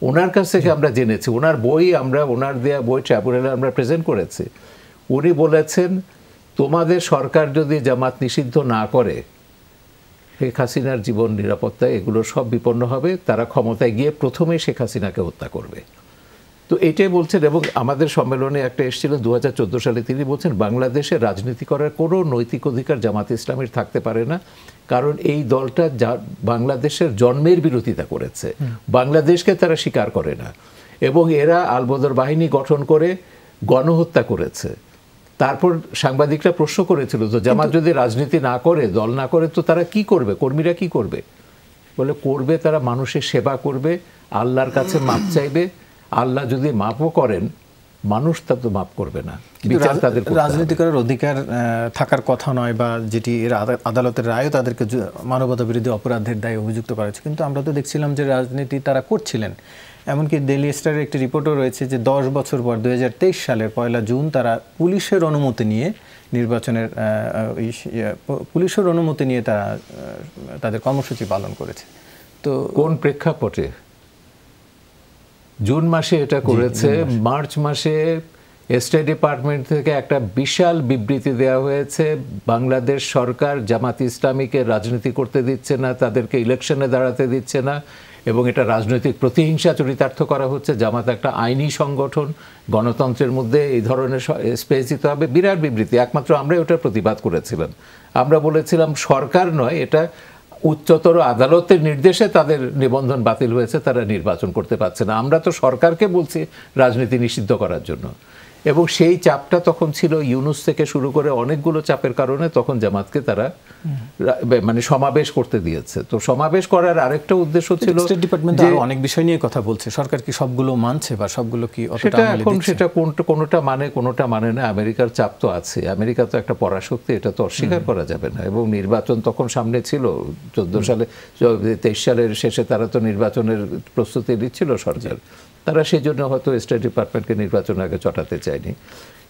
ওনার কাছ থেকে আমরা জেনেছি, ওনার বই আমরা, ওনার দেয়া বই ট্রাইব্যুনালে আমরা প্রেজেন্ট করেছি। উনি বলেছেন তোমাদের সরকার যদি জামাত নিষিদ্ধ না করে, শেখ হাসিনার জীবন, নিরাপত্তা এগুলো সব বিপন্ন হবে, তারা ক্ষমতায় গিয়ে প্রথমেই শেখ হাসিনাকে হত্যা করবে। তো এটাই বলছেন। এবং আমাদের সম্মেলনে একটা এসেছিলেন 2014 সালে, তিনি বলছেন বাংলাদেশে রাজনীতি করার কোনো নৈতিক অধিকার জামাত ইসলামীর থাকতে পারে না, কারণ এই দলটা বাংলাদেশের জন্মের বিরোধিতা করেছে, বাংলাদেশকে তারা স্বীকার করে না, এবং এরা আলবদর বাহিনী গঠন করে গণহত্যা করেছে। তারপর সাংবাদিকরা প্রশ্ন করেছিল, তো জামাত যদি রাজনীতি না করে, দল না করে, তো তারা কি করবে, কর্মীরা কি করবে? বলে করবে তারা মানুষের সেবা করবে, আল্লাহর কাছে মাপ চাইবে, আল্লাহ যদি মাপও করেন মানুষ তা তো মাপ করবে না। রাজনীতি করার অধিকার থাকার কথা নয়, বা যেটি এর আদালতের রায়ও তাদেরকে মানবতা বিরোধী অপরাধের দায়ে অভিযুক্ত করা হয়েছে, কিন্তু আমরা তো দেখছিলাম যে রাজনীতি তারা করছিলেন। এমনকি ডেইলি স্টারের একটি রিপোর্টও রয়েছে যে 10 বছর পর 2023 সালের 1 জুন তারা পুলিশের অনুমতি নিয়ে নির্বাচনের পুলিশের অনুমতি নিয়ে তারা তাদের কর্মসূচি পালন করেছে। তো কোন প্রেক্ষাপটে? জুন মাসে এটা করেছে। মার্চ মাসে স্টেট ডিপার্টমেন্ট থেকে একটা বিশাল বিবৃতি দেওয়া হয়েছে, বাংলাদেশ সরকার জামাত ইসলামীকে রাজনীতি করতে দিচ্ছে না, তাদেরকে ইলেকশনে দাঁড়াতে দিচ্ছে না, এবং এটা রাজনৈতিক প্রতিহিংসা চরিতার্থ করা হচ্ছে। জামাত একটা আইনি সংগঠন, গণতন্ত্রের মধ্যে এই ধরনের স্পেস দিতে হবে। বিরাট বিবৃতি, একমাত্র আমরাই ওটার প্রতিবাদ করেছিলাম। আমরা বলেছিলাম সরকার নয়, এটা উচ্চতর আদালতের নির্দেশে তাদের নিবন্ধন বাতিল হয়েছে, তারা নির্বাচন করতে পারছে না। আমরা তো সরকারকে বলছি রাজনীতি নিষিদ্ধ করার জন্য। এবং সেই চাপটা তখন ছিল ইউনুস থেকে শুরু করে অনেকগুলো চাপের কারণে তখন জামাতকে তারা মানে সমাবেশ করতে দিয়েছে। তো সমাবেশ করার আরেকটা উদ্দেশ্য ছিল, স্টেট ডিপার্টমেন্ট আরো অনেক বিষয় নিয়ে কথা বলছে, সরকার কি সবগুলো মানছে বা সবগুলো কি সেটা এখন সেটা কোনোটা মানে না। আমেরিকার চাপ তো আছে, আমেরিকা তো একটা পরাশক্তি, এটা তো অস্বীকার করা যাবে না। এবং নির্বাচন তখন সামনে ছিল, 23 সালের শেষে তারা তো নির্বাচনের প্রস্তুতি নিচ্ছিল সরকার, তারা সেই জন্য হয়তো স্টেট ডিপার্টমেন্টকে নির্বাচন আগে চটাতে চায়নি।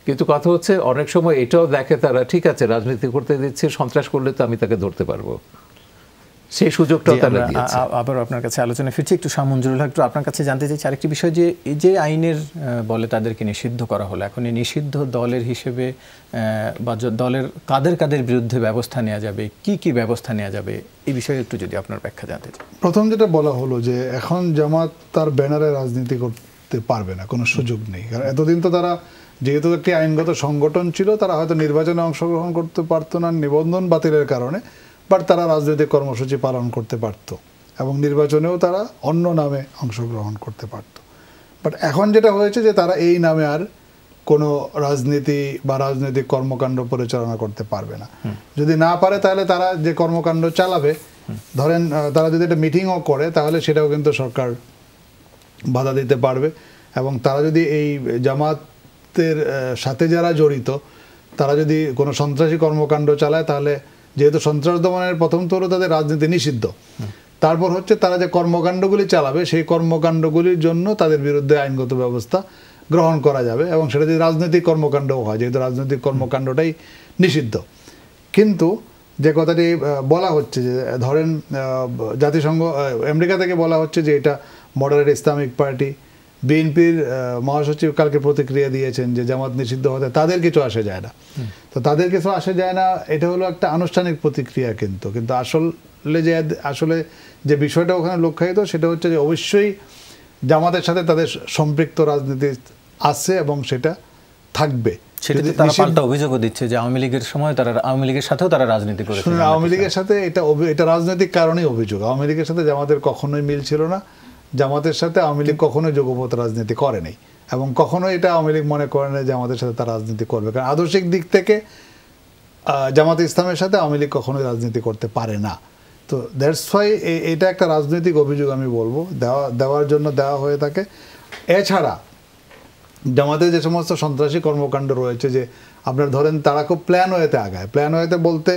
কিন্তু কথা হচ্ছে অনেক সময় এটাও দেখে তারা, ঠিক আছে রাজনীতি করতে দিচ্ছে, সন্ত্রাস করলে তো আমি তাকে ধরতে পারবো, সেই সুযোগটাও তারা দিয়েছে। আবার আপনার কাছে আলোচনা ফিরছি, একটু শাহ মঞ্জুরুল হক, একটু আপনার কাছে জানতে চাইছি আরেকটি বিষয়, যে এই যে আইনের বলে তাদেরকে নিষিদ্ধ করা হলো, এখন এই নিষিদ্ধ দলের হিসেবে বা দলের কাদের বিরুদ্ধে ব্যবস্থা নেওয়া যাবে, কি কি ব্যবস্থা নেওয়া যাবে, এই বিষয়ে একটু যদি আপনার ব্যাখ্যা জানতে চাই। প্রথম যেটা বলা হলো যে এখন জামাত তার ব্যানারে রাজনীতি করতে পারবে না, কোনো সুযোগ নেই। কারণ এতদিন তো তারা যেহেতু একটি আইনগত সংগঠন ছিল, তারা হয়তো নির্বাচনে অংশগ্রহণ করতে পারতো না নিবন্ধন বাতিলের কারণে, বাট তারা রাজনৈতিক কর্মসূচি পালন করতে পারত এবং নির্বাচনেও তারা অন্য নামে অংশগ্রহণ করতে পারত। বাট এখন যেটা হয়েছে যে তারা এই নামে আর কোনো রাজনীতি বা রাজনৈতিক কর্মকাণ্ড পরিচালনা করতে পারবে না। যদি না পারে তাহলে তারা যে কর্মকাণ্ড চালাবে, ধরেন তারা যদি একটা মিটিংও করে তাহলে সেটাও কিন্তু সরকার বাধা দিতে পারবে। এবং তারা যদি এই জামাতের সাথে যারা জড়িত তারা যদি কোনো সন্ত্রাসী কর্মকাণ্ড চালায়, তাহলে যেহেতু সন্ত্রাস দমনের প্রথম তো হলো তাদের রাজনীতি নিষিদ্ধ, তারপর হচ্ছে তারা যে কর্মকাণ্ডগুলি চালাবে সেই কর্মকাণ্ডগুলির জন্য তাদের বিরুদ্ধে আইনগত ব্যবস্থা গ্রহণ করা যাবে, এবং সেটা যদি রাজনৈতিক কর্মকাণ্ডও হয়, যেহেতু রাজনৈতিক কর্মকাণ্ডটাই নিষিদ্ধ। কিন্তু যে কথাটি বলা হচ্ছে যে ধরেন জাতিসংঘ আমেরিকা থেকে বলা হচ্ছে যে এটা মডারেট ইসলামিক পার্টি, বিএনপির মহাসচিব কালকে প্রতিক্রিয়া দিয়েছেন যে জামাত নিষিদ্ধ হতে তাদের কিছু আসে যায় না। তো তাদের কিছু আসে যায় না, এটা হলো একটা আনুষ্ঠানিক প্রতিক্রিয়া, কিন্তু আসলে যে বিষয়টা ওখানে লক্ষ্যায়িত সেটা হচ্ছে যে অবশ্যই জামাতের সাথে তাদের সম্পৃক্ত রাজনীতি আছে এবং সেটা থাকবে। তারা পাল্টা অভিযোগও দিচ্ছে যে আওয়ামী লীগের সময় তারা আওয়ামী লীগের সাথেও তারা রাজনীতি করেছে। আওয়ামী লীগের সাথে এটা রাজনৈতিক কারণেই অভিযোগ। আওয়ামী লীগের সাথে জামাতের কখনোই মিল ছিল না, জামাতের সাথে আওয়ামী লীগ কখনোই যুগপৎ রাজনীতি করে নাই, এবং কখনোই এটা আওয়ামী লীগ মনে করে না যে আমাদের সাথে তারা রাজনীতি করবে। কারণ আদর্শিক দিক থেকে জামাত ইসলামের সাথে আওয়ামী লীগ কখনোই রাজনীতি করতে পারে না। তো দ্যাটস ওয়াই এটা একটা রাজনৈতিক অভিযোগ আমি বলবো, দেওয়ার জন্য দেওয়া হয়ে থাকে। এছাড়া জামাতের যে সমস্ত সন্ত্রাসী কর্মকাণ্ড রয়েছে, যে আপনার ধরেন তারা খুব প্ল্যান ওয়েতে আগায়, প্ল্যান ওয়েতে বলতে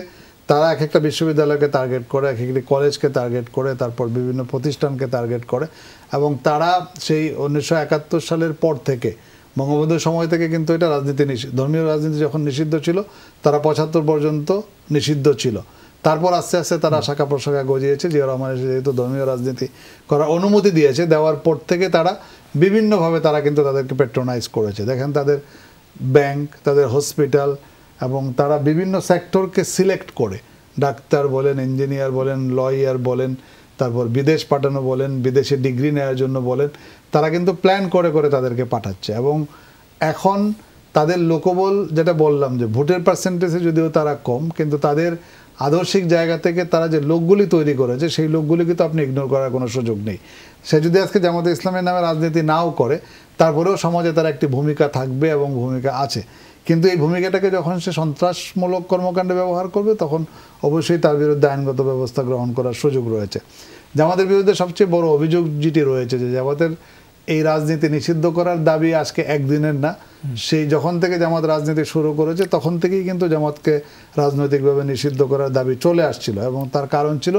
তারা এক একটা বিশ্ববিদ্যালয়কে টার্গেট করে, এক একটি কলেজকে টার্গেট করে, তারপর বিভিন্ন প্রতিষ্ঠানকে টার্গেট করে, এবং তারা সেই 1971 সালের পর থেকে বঙ্গবন্ধুর সময় থেকে কিন্তু এটা রাজনীতি ধর্মীয় রাজনীতি যখন নিষিদ্ধ ছিল, তারা 75 পর্যন্ত নিষিদ্ধ ছিল। তারপর আস্তে আস্তে তারা শাখা প্রশাখা গজিয়েছে, জিয়াউর রহমান যেহেতু ধর্মীয় রাজনীতি করার অনুমতি দিয়েছে, দেওয়ার পর থেকে তারা বিভিন্নভাবে তারা কিন্তু তাদেরকে প্যাট্রোনাইজ করেছে। দেখেন তাদের ব্যাংক, তাদের হসপিটাল, এবং তারা বিভিন্ন সেক্টরকে সিলেক্ট করে, ডাক্তার বলেন, ইঞ্জিনিয়ার বলেন, লয়ার বলেন, তারপর বিদেশ পাঠানো বলেন, বিদেশে ডিগ্রি নেওয়ার জন্য বলেন, তারা কিন্তু প্ল্যান করে করে তাদেরকে পাঠাচ্ছে। এবং এখন তাদের লোকবল, যেটা বললাম যে ভোটের পার্সেন্টেজে যদিও তারা কম, কিন্তু তাদের আদর্শিক জায়গা থেকে তারা যে লোকগুলি তৈরি করেছে সেই লোকগুলিকে তো আপনি ইগনোর করার কোনো সুযোগ নেই। সে যদি আজকে জামাতে ইসলামের নামে রাজনীতি নাও করে, তারপরেও সমাজে তার একটি ভূমিকা থাকবে এবং ভূমিকা আছে। কিন্তু এই ভূমিকাটাকে যখন সে সন্ত্রাসমূলক কর্মকাণ্ডে ব্যবহার করবে, তখন অবশ্যই তার বিরুদ্ধে আইনগত ব্যবস্থা গ্রহণ করার সুযোগ রয়েছে। জামাতের বিরুদ্ধে সবচেয়ে বড় অভিযোগ যেটি রয়েছে যে জামাতের এই রাজনীতি নিষিদ্ধ করার দাবি আজকে একদিনের না, সেই যখন থেকে জামাত রাজনীতি শুরু করেছে তখন থেকেই কিন্তু জামাতকে রাজনৈতিকভাবে নিষিদ্ধ করার দাবি চলে আসছিল। এবং তার কারণ ছিল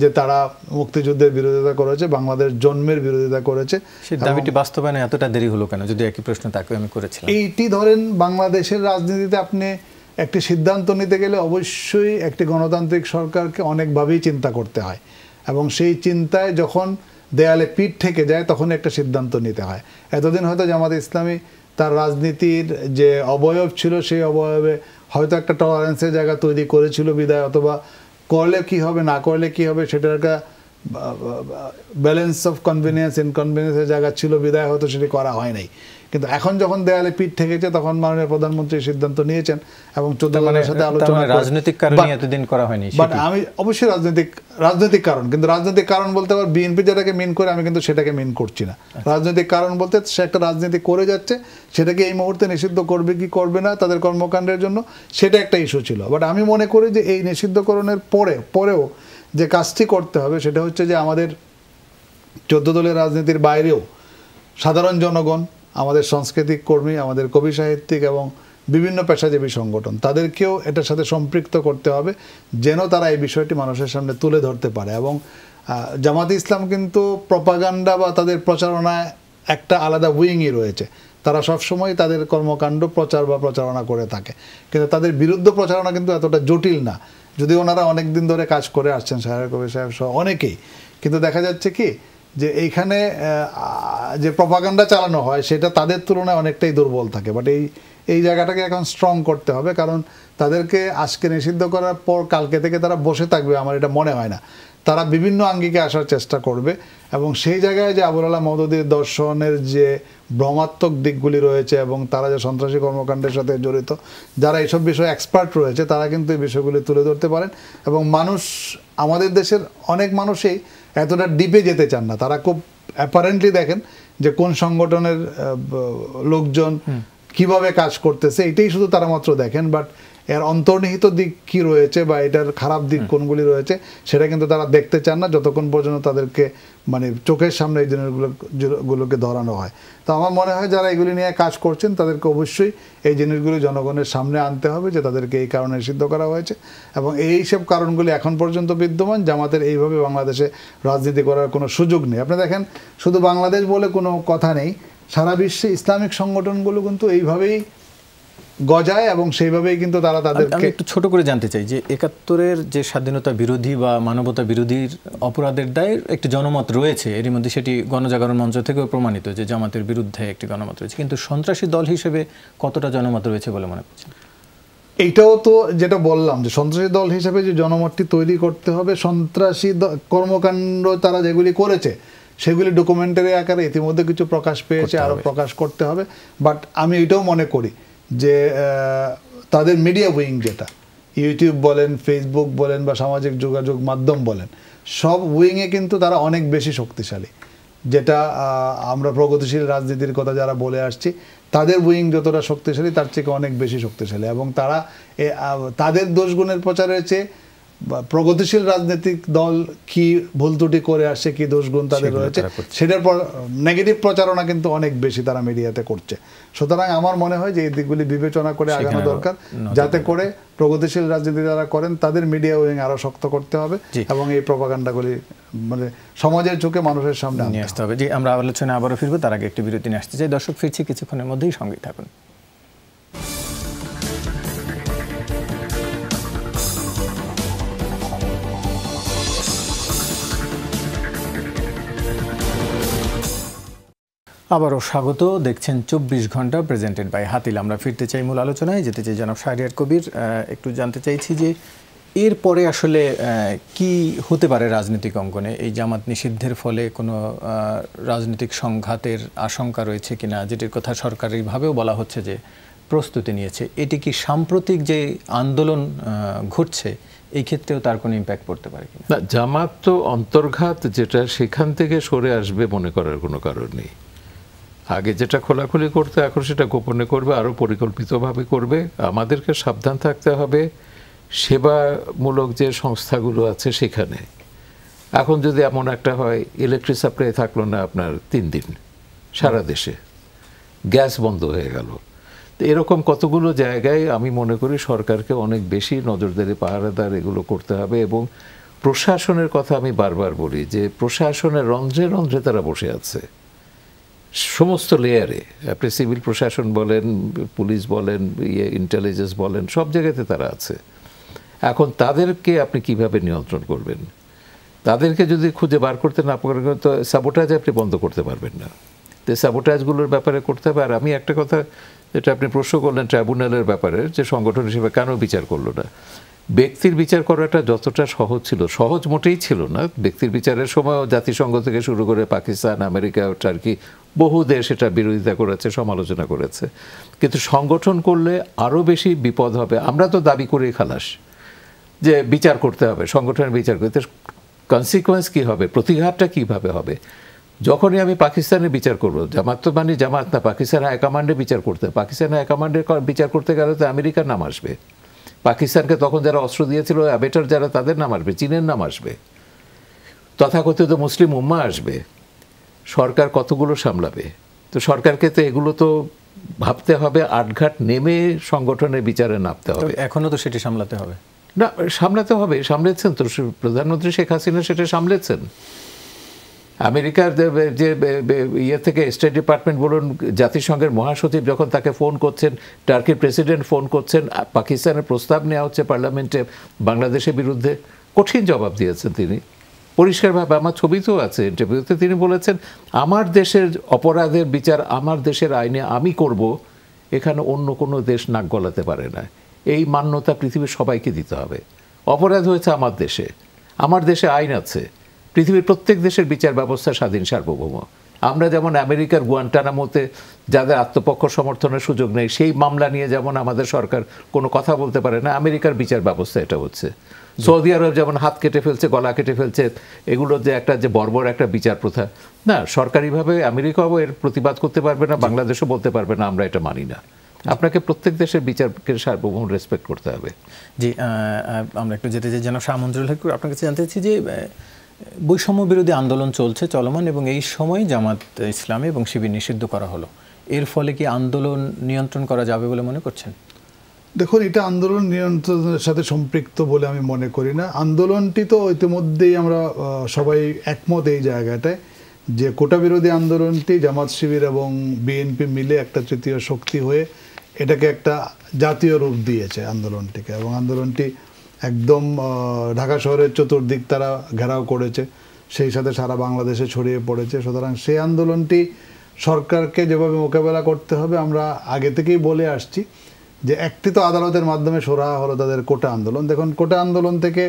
যে তারা মুক্তিযুদ্ধের বিরোধিতা করেছে, বাংলাদেশ জন্মের বিরোধিতা করেছে। সেই দাবিটি বাস্তবায়নে এতটা দেরি হলো কেন, যদি একই প্রশ্ন তাকে আমি করেছিলাম। এইটি ধরেন বাংলাদেশের রাজনীতিতে আপনি একটি সিদ্ধান্ত নিতে গেলে অবশ্যই একটি গণতান্ত্রিক সরকারকে অনেকভাবেই চিন্তা করতে হয়, এবং সেই চিন্তায় যখন দেয়ালে পিঠ থেকে যায় তখন একটা সিদ্ধান্ত নিতে হয়। এতদিন হয়তো জামাত ইসলামী তার রাজনীতির যে অবয়ব ছিল সেই অবয়বে হয়তো একটা টলারেন্সের জায়গা তৈরি করেছিল বিদায়, অথবা করলে কি হবে না করলে কি হবে সেটার একটা ব্যালেন্স অফ কনভিনিয়েন্স ইনকনভিনিয়েন্সের জায়গা ছিল বিদায় হয়তো সেটি করা হয় নাই, কিন্তু এখন যখন দেয়ালে পিঠ ঠেকেছে তখন মাননীয় প্রধানমন্ত্রী সিদ্ধান্ত নিয়েছেন এবং 14 দলের সাথে আলোচনা রাজনৈতিক কারণে এতদিন করা হয়নি। বাট আমি অবশ্যই রাজনৈতিক কারণ, কিন্তু রাজনৈতিক কারণ বলতে আবার বিএনপি যেটাকে মিন করে আমি কিন্তু সেটাকে মিন করছি না। রাজনৈতিক কারণ বলতে সে একটা রাজনীতি করে যাচ্ছে, সেটাকে এই মুহূর্তে নিষিদ্ধ করবে কি করবে না তাদের কর্মকাণ্ডের জন্য, সেটা একটা ইস্যু ছিল। বাট আমি মনে করি যে এই নিষিদ্ধকরণের পরেও যে কাজটি করতে হবে সেটা হচ্ছে যে আমাদের 14 দলের রাজনীতির বাইরেও সাধারণ জনগণ, আমাদের সাংস্কৃতিক কর্মী, আমাদের কবি সাহিত্যিক এবং বিভিন্ন পেশাজীবী সংগঠন, তাদেরকেও এটার সাথে সম্পৃক্ত করতে হবে যেন তারা এই বিষয়টি মানুষের সামনে তুলে ধরতে পারে। এবং জামাতে ইসলাম কিন্তু প্রপাগান্ডা বা তাদের প্রচারণায় একটা আলাদা উইংই রয়েছে, তারা সবসময় তাদের কর্মকাণ্ড প্রচার বা প্রচারণা করে থাকে, কিন্তু তাদের বিরুদ্ধে প্রচারণা কিন্তু এতটা জটিল না, যদি ওনারা অনেক দিন ধরে কাজ করে আসছেন, শাহের কবির সাহেব সহ অনেকেই। কিন্তু দেখা যাচ্ছে কি যে এইখানে যে প্রপাগান্ডা চালানো হয় সেটা তাদের তুলনায় অনেকটাই দুর্বল থাকে। বাট এই জায়গাটাকে এখন স্ট্রং করতে হবে, কারণ তাদেরকে আজকে নিষিদ্ধ করার পর কালকে থেকে তারা বসে থাকবে আমার এটা মনে হয় না। তারা বিভিন্ন আঙ্গিকে আসার চেষ্টা করবে এবং সেই জায়গায় যে আবুল আলা মওদুদীর দর্শনের যে ভ্রমাত্মক দিকগুলি রয়েছে এবং তারা যে সন্ত্রাসী কর্মকাণ্ডের সাথে জড়িত, যারা এইসব বিষয়ে এক্সপার্ট রয়েছে তারা কিন্তু এই বিষয়গুলি তুলে ধরতে পারেন। এবং মানুষ, আমাদের দেশের অনেক মানুষই এতটা ডিপে যেতে চান না, তারা খুব অ্যাপারেন্টলি দেখেন যে কোন সংগঠনের লোকজন কিভাবে কাজ করতেছে, এটাই শুধু তারা মাত্র দেখেন। বাট এর অন্তর্নিহিত দিক কি রয়েছে বা এটার খারাপ দিক কোনগুলি রয়েছে সেটা কিন্তু তারা দেখতে চান না যতক্ষণ পর্যন্ত তাদেরকে মানে চোখের সামনে এই জিনিসগুলোকে ধরানো হয়। তো আমার মনে হয় যারা এগুলি নিয়ে কাজ করছেন তাদেরকে অবশ্যই এই জিনিসগুলি জনগণের সামনে আনতে হবে যে তাদেরকে এই কারণে নিষিদ্ধ করা হয়েছে এবং এইসব কারণগুলি এখন পর্যন্ত বিদ্যমান। জামাতের এইভাবে বাংলাদেশে রাজনীতি করার কোনো সুযোগ নেই। আপনি দেখেন শুধু বাংলাদেশ বলে কোনো কথা নেই, সারা বিশ্বে ইসলামিক সংগঠনগুলো কিন্তু এইভাবেই গজায় এবং সেইভাবেই কিন্তু তারা তাদেরকে। আমি একটু ছোট করে জানতে চাই যে ৭১-এর যে স্বাধীনতা বিরোধী বা মানবতা বিরোধীর অপরাধের দায়ে একটি জনমত রয়েছে, এরই মধ্যে সেটি গণজাগরণ মঞ্চ থেকেও প্রমাণিত যে জামাতের বিরুদ্ধে একটি গণমত রয়েছে, কিন্তু সন্ত্রাসী দল হিসেবে কতটা জনমত রয়েছে বলে মনে করছেন? এইটাও তো যেটা বললাম যে সন্ত্রাসী দল হিসেবে যে জনমতটি তৈরি করতে হবে, সন্ত্রাসী কর্মকাণ্ড তারা যেগুলি করেছে সেগুলি ডকুমেন্টারি আকারে ইতিমধ্যে কিছু প্রকাশ পেয়েছে, আরও প্রকাশ করতে হবে। বাট আমি এটাও মনে করি যে তাদের মিডিয়া উইং, যেটা ইউটিউব বলেন, ফেসবুক বলেন বা সামাজিক যোগাযোগ মাধ্যম বলেন, সব উইংয়ে কিন্তু তারা অনেক বেশি শক্তিশালী। যেটা আমরা প্রগতিশীল রাজনীতির কথা যারা বলে আসছি, তাদের উইং যতটা শক্তিশালী তার থেকে অনেক বেশি শক্তিশালী এবং তারা তাদের দোষগুণের প্রচারের চেয়ে প্রগতিশীল রাজনৈতিক দল কি ভুল ত্রুটি করে আসছে, কি দোষগুণ তাদের রয়েছে, সেটার পর নেগেটিভ প্রচারণা কিন্তু অনেক বেশি তারা মিডিয়াতে করছে। সুতরাং আমার মনে হয় যে এই দিকগুলি বিবেচনা করে আগানো দরকার, যাতে করে প্রগতিশীল রাজনীতি যারা করেন তাদের মিডিয়া উইং আরো শক্ত করতে হবে এবং এই প্রপাগান্ডাগুলি মানে সমাজের চোখে মানুষের সামনে নিয়ে আসতে হবে। জি, আমরা আলোচনা আবারও ফিরবো, তার আগে একটি বিরতি নিয়ে আসতে চাই। দর্শক, ফিরছি কিছুক্ষণের মধ্যেই, সঙ্গেই থাকুন। আবারও স্বাগত, দেখছেন ২৪ ঘন্টা প্রেজেন্টেড বাই হাতিল। আমরা ফিরতে চাই মূল আলোচনায়, যেতে চাই জনাব শাহরিয়ার কবির। একটু জানতে চাইছি যে এরপরে আসলে কি হতে পারে রাজনৈতিক অঙ্গনে? এই জামাত নিষিদ্ধের ফলে কোনো রাজনৈতিক সংঘাতের আশঙ্কা রয়েছে কিনা, যেটির কথা সরকারিভাবেও বলা হচ্ছে যে প্রস্তুতি নিয়েছে। এটি কি সাম্প্রতিক যে আন্দোলন ঘটছে এই ক্ষেত্রেও তার কোনো ইম্প্যাক্ট পড়তে পারে কিনা? না, জামাত তো অন্তর্ঘাত যেটা, সেখান থেকে সরে আসবে মনে করার কোনো কারণ নেই। আগে যেটা খোলাখুলি করতে, এখন সেটা গোপনে করবে, আরও পরিকল্পিতভাবে করবে। আমাদেরকে সাবধান থাকতে হবে সেবামূলক যে সংস্থাগুলো আছে সেখানে। এখন যদি এমন একটা হয় ইলেকট্রিক সাপ্লাই থাকলো না আপনার 3 দিন সারা দেশে, গ্যাস বন্ধ হয়ে গেল, তো এরকম কতগুলো জায়গায় আমি মনে করি সরকারকে অনেক বেশি নজরদারি, পাহারাদার এগুলো করতে হবে। এবং প্রশাসনের কথা আমি বারবার বলি যে প্রশাসনের রন্ধ্রে রন্ধ্রে তারা বসে আছে, সমস্ত লেয়ারে। আপনি সিভিল প্রশাসন বলেন, পুলিশ বলেন, ইন্টেলিজেন্স বলেন, সব জায়গাতে তারা আছে। এখন তাদেরকে আপনি কিভাবে নিয়ন্ত্রণ করবেন? তাদেরকে যদি খুঁজে বার করতে না পারেন তো সাবোটাজ আপনি বন্ধ করতে পারবেন না। তো সাবোটাজগুলোর ব্যাপারে করতে হবে। আর আমি একটা কথা যেটা আপনি প্রশ্ন করলেন ট্রাইব্যুনালের ব্যাপারে, যে সংগঠন হিসেবে কেন বিচার করলো না, ব্যক্তির বিচার করাটা যতটা সহজ ছিল, সহজ মোটেই ছিল না। ব্যক্তির বিচারের সময় জাতিসংঘ থেকে শুরু করে পাকিস্তান, আমেরিকা, টার্কি বহু দেশ এটা বিরোধিতা করেছে, সমালোচনা করেছে। কিন্তু সংগঠন করলে আরও বেশি বিপদ হবে। আমরা তো দাবি করেই খালাস যে বিচার করতে হবে, সংগঠনের বিচার করতে। কনসিকোয়েন্স কী হবে, প্রতিঘাতটা কীভাবে হবে? যখনই আমি পাকিস্তানের বিচার করবো, জামাত তো মানে জামাত না, পাকিস্তান হাইকমান্ডে বিচার করতে, পাকিস্তান হাইকমান্ডে বিচার করতে গেলে তো আমেরিকার নাম আসবে, পাকিস্তানকে তখন যারা অস্ত্র দিয়েছিল অ্যাবেটার যারা, তাদের নাম আসবে, চীনের নাম আসবে, তথাকথিত মুসলিম উম্মা আসবে। সরকার কতগুলো সামলাবে? তো সরকারকে তো এগুলো তো ভাবতে হবে, আটঘাট নেমে সংগঠনের বিচারে নামতে হবে। এখনও তো সেটি সামলাতে হবে না, সামলাতে হবে, সামলেছেন তো প্রধানমন্ত্রী শেখ হাসিনা, সেটা সামলেছেন। আমেরিকার যে ইয়ে থেকে স্টেট ডিপার্টমেন্ট বলুন, জাতিসংঘের মহাসচিব যখন তাকে ফোন করছেন, টার্কির প্রেসিডেন্ট ফোন করছেন, পাকিস্তানের প্রস্তাব নেওয়া হচ্ছে পার্লামেন্টে বাংলাদেশের বিরুদ্ধে, কঠিন জবাব দিয়েছেন তিনি পরিষ্কারভাবে। আমার ছবিতেও আছে, ইন্টারভিউতে তিনি বলেছেন, আমার দেশের অপরাধের বিচার আমার দেশের আইনে আমি করব, এখানে অন্য কোনো দেশ নাক গলাতে পারে না। এই মান্যতা পৃথিবীর সবাইকে দিতে হবে। অপরাধ হয়েছে আমার দেশে, আমার দেশে আইন আছে, পৃথিবীর প্রত্যেক দেশের বিচার ব্যবস্থা স্বাধীন, সার্বভৌম। আমরা যেমন আমেরিকার গুয়ান্টানামোতে যাদের আত্মপক্ষ সমর্থনের সুযোগ নেই, সেই মামলা নিয়ে যেমন আমাদের সরকার কোনো কথা বলতে পারে না, আমেরিকার বিচার ব্যবস্থা এটা হচ্ছে। সৌদি আরব যেমন হাত কেটে ফেলছে, গলা কেটে ফেলছে, এগুলো যে একটা যে বর্বর একটা বিচার প্রথা, না সরকারিভাবে আমেরিকাও এর প্রতিবাদ করতে পারবে না, বাংলাদেশও বলতে পারবে না আমরা এটা মানি না। আপনাকে প্রত্যেক দেশের বিচারকে সার্বভৌম রেসপেক্ট করতে হবে। জি, আমরা একটু যেতে চাই জনাব শাহ মঞ্জুরুল হক, আপনার কাছে জানতে চাইছি যে বৈষম্য বিরোধী আন্দোলন চলছে চলমান, এবং এই সময় জামাত ইসলামী এবং শিবির নিষিদ্ধ করা হলো, এর ফলে কি আন্দোলন নিয়ন্ত্রণ করা যাবে বলে মনে করছেন? দেখুন, এটা আন্দোলন নিয়ন্ত্রণের সাথে সম্পৃক্ত বলে আমি মনে করি না। আন্দোলনটি তো ইতিমধ্যেই আমরা সবাই একমত এই জায়গাটায় যে কোটা বিরোধী আন্দোলনটি জামাত শিবির এবং বিএনপি মিলে একটা তৃতীয় শক্তি হয়ে এটাকে একটা জাতীয় রূপ দিয়েছে আন্দোলনটিকে, এবং আন্দোলনটি একদম ঢাকা শহরের চতুর্দিক তারা ঘেরাও করেছে, সেই সাথে সারা বাংলাদেশে ছড়িয়ে পড়েছে। সুতরাং সেই আন্দোলনটি সরকারকে যেভাবে মোকাবেলা করতে হবে আমরা আগে থেকেই বলে আসছি যে একটি তো আদালতের মাধ্যমে সুরাহা হলো তাদের কোটা আন্দোলন। দেখুন, কোটা আন্দোলন থেকে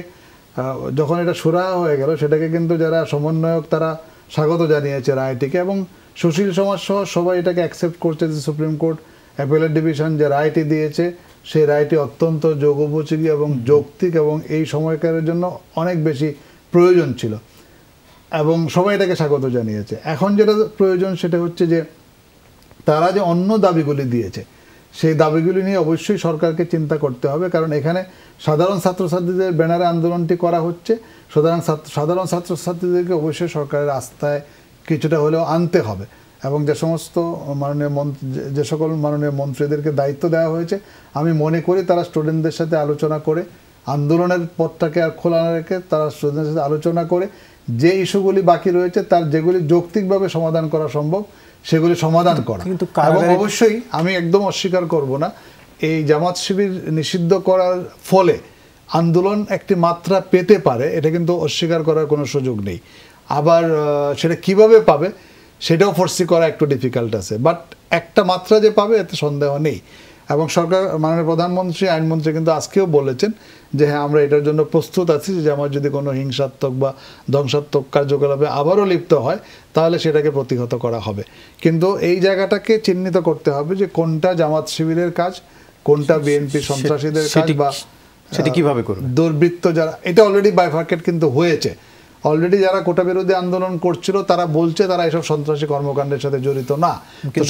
যখন এটা সুরাহা হয়ে গেল, সেটাকে কিন্তু যারা সমন্বয়ক তারা স্বাগত জানিয়েছে রায়টিকে, এবং সুশীল সমাজ সহ সবাই এটাকে অ্যাকসেপ্ট করছে যে সুপ্রিম কোর্ট অ্যাপেলেট ডিভিশন যে রায়টি দিয়েছে সেই রায়টি অত্যন্ত যোগোপযোগী এবং যৌক্তিক, এবং এই সময়কারের জন্য অনেক বেশি প্রয়োজন ছিল, এবং সবাই এটাকে স্বাগত জানিয়েছে। এখন যেটা প্রয়োজন সেটা হচ্ছে যে তারা যে অন্য দাবিগুলি দিয়েছে সেই দাবিগুলি নিয়ে অবশ্যই সরকারকে চিন্তা করতে হবে, কারণ এখানে সাধারণ ছাত্রছাত্রীদের ব্যানারে আন্দোলনটি করা হচ্ছে। সুতরাং সাধারণ ছাত্রছাত্রীদেরকে অবশ্যই সরকারের আস্থায় কিছুটা হলেও আনতে হবে, এবং যে সমস্ত যে সকল মাননীয় মন্ত্রীদেরকে দায়িত্ব দেওয়া হয়েছে, আমি মনে করি তারা স্টুডেন্টদের সাথে আলোচনা করে, আন্দোলনের পথটাকে আর খোলা না রেখে তারা স্টুডেন্টদের সাথে আলোচনা করে যে ইস্যুগুলি বাকি রয়েছে তার যেগুলি যৌক্তিকভাবে সমাধান করা সম্ভব সেগুলি সমাধান করা। এবং অবশ্যই আমি একদম অস্বীকার করব না, এই জামাত শিবির নিষিদ্ধ করার ফলে আন্দোলন একটি মাত্রা পেতে পারে, এটা কিন্তু অস্বীকার করার কোনো সুযোগ নেই। আবার সেটা কিভাবে পাবে সেটাও ফোর্সি করা একটু ডিফিকাল্ট আছে, বাট একটা মাত্রা যে পাবে এতে সন্দেহ নেই। এবং সরকার, মাননীয় প্রধানমন্ত্রী, আইনমন্ত্রী কিন্তু আজকেও বলেছেন যে হ্যাঁ, আমরা এটার জন্য প্রস্তুত আছি, যে আমার যদি কোনো হিংসাত্মক বা ধ্বংসাত্মক কার্যকলাপে আবারও লিপ্ত হয় তাহলে সেটাকে প্রতিহত করা হবে। কিন্তু এই জায়গাটাকে চিহ্নিত করতে হবে যে কোনটা জামাত শিবিরের কাজ, কোনটা বিএনপি সন্ত্রাসীদের কাজ, বা সেটি কিভাবে করবে দুর্বৃত্ত যারা, এটা অলরেডি বাইফার্কেট কিন্তু হয়েছে। অলরেডি যারা কোটা বিরোধী আন্দোলন করছিল তারা বলছে তারা এসব সন্ত্রাসী কর্মকাণ্ডের সাথে জড়িত না।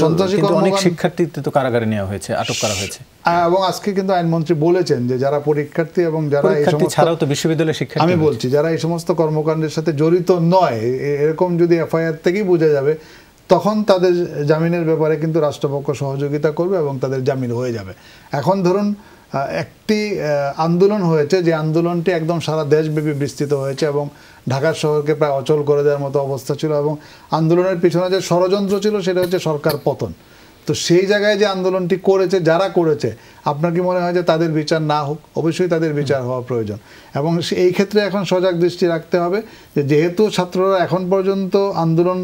সন্ত্রাসী অনেক শিক্ষার্থীদের তো কারাগারে নেওয়া হয়েছে, আটক করা হয়েছে, এবং আজকে কিন্তু আইনমন্ত্রী বলেছেন যে যারা পরীক্ষার্থী এবং যারা এই সমস্ত, ছাড়াও তো বিশ্ববিদ্যালয়ের শিক্ষার্থী, আমি বলছি যারা এই সমস্ত কর্মকাণ্ডের সাথে জড়িত নয়, এরকম যদি এফআইআর থেকেই বোঝা যাবে, তখন তাদের জামিনের ব্যাপারে কিন্তু রাষ্ট্রপক্ষ সহযোগিতা করবে এবং তাদের জামিন হয়ে যাবে। এখন ধরুন একটি আন্দোলন হয়েছে, যে আন্দোলনটি একদম সারা দেশব্যাপী বিস্তৃত হয়েছে এবং ঢাকা শহরকে প্রায় অচল করে দেওয়ার মতো অবস্থা ছিল, এবং আন্দোলনের পিছনে যে ষড়যন্ত্র ছিল সেটা হচ্ছে সরকার পতন। তো সেই জায়গায় যে আন্দোলনটি করেছে, যারা করেছে, আপনার কি মনে হয় যে তাদের বিচার না হোক? অবশ্যই তাদের বিচার হওয়া প্রয়োজন, এবং এই ক্ষেত্রে এখন সজাগ দৃষ্টি রাখতে হবে যে যেহেতু ছাত্ররা এখন পর্যন্ত আন্দোলন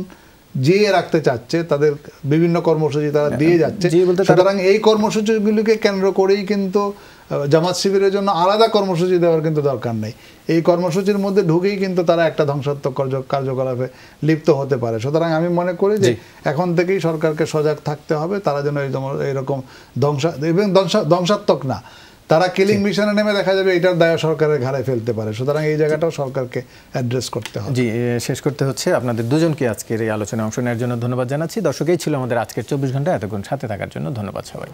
জিয়ে রাখতে চাচ্ছে, তাদের বিভিন্ন কর্মসূচি তারা দিয়ে যাচ্ছে, সুতরাং এই কর্মসূচিগুলিকে কেন্দ্র করেই কিন্তু জামাত শিবিরের জন্য আলাদা কর্মসূচি দেওয়ার কিন্তু দরকার নেই। এই কর্মসূচির মধ্যে ঢুকেই কিন্তু তারা একটা ধ্বংসাত্মক কার্যকলাপে লিপ্ত হতে পারে। সুতরাং আমি মনে করি যে এখন থেকেই সরকারকে সজাগ থাকতে হবে, তারা যেন এইরকম ধ্বংসাত্মক না, তারা কিলিং মিশনে নেমে দেখা যাবে এটার দায় সরকারের ঘাড়ে ফেলতে পারে। সুতরাং এই জায়গাটাও সরকারকে অ্যাড্রেস করতে হবে। জি, শেষ করতে হচ্ছে। আপনাদের দুজনকে আজকের এই আলোচনায় অংশ নেওয়ার জন্য ধন্যবাদ জানাচ্ছি। দর্শক, এই ছিল আমাদের আজকের 24 ঘন্টা। এতক্ষণ সাথে থাকার জন্য ধন্যবাদ সবাই।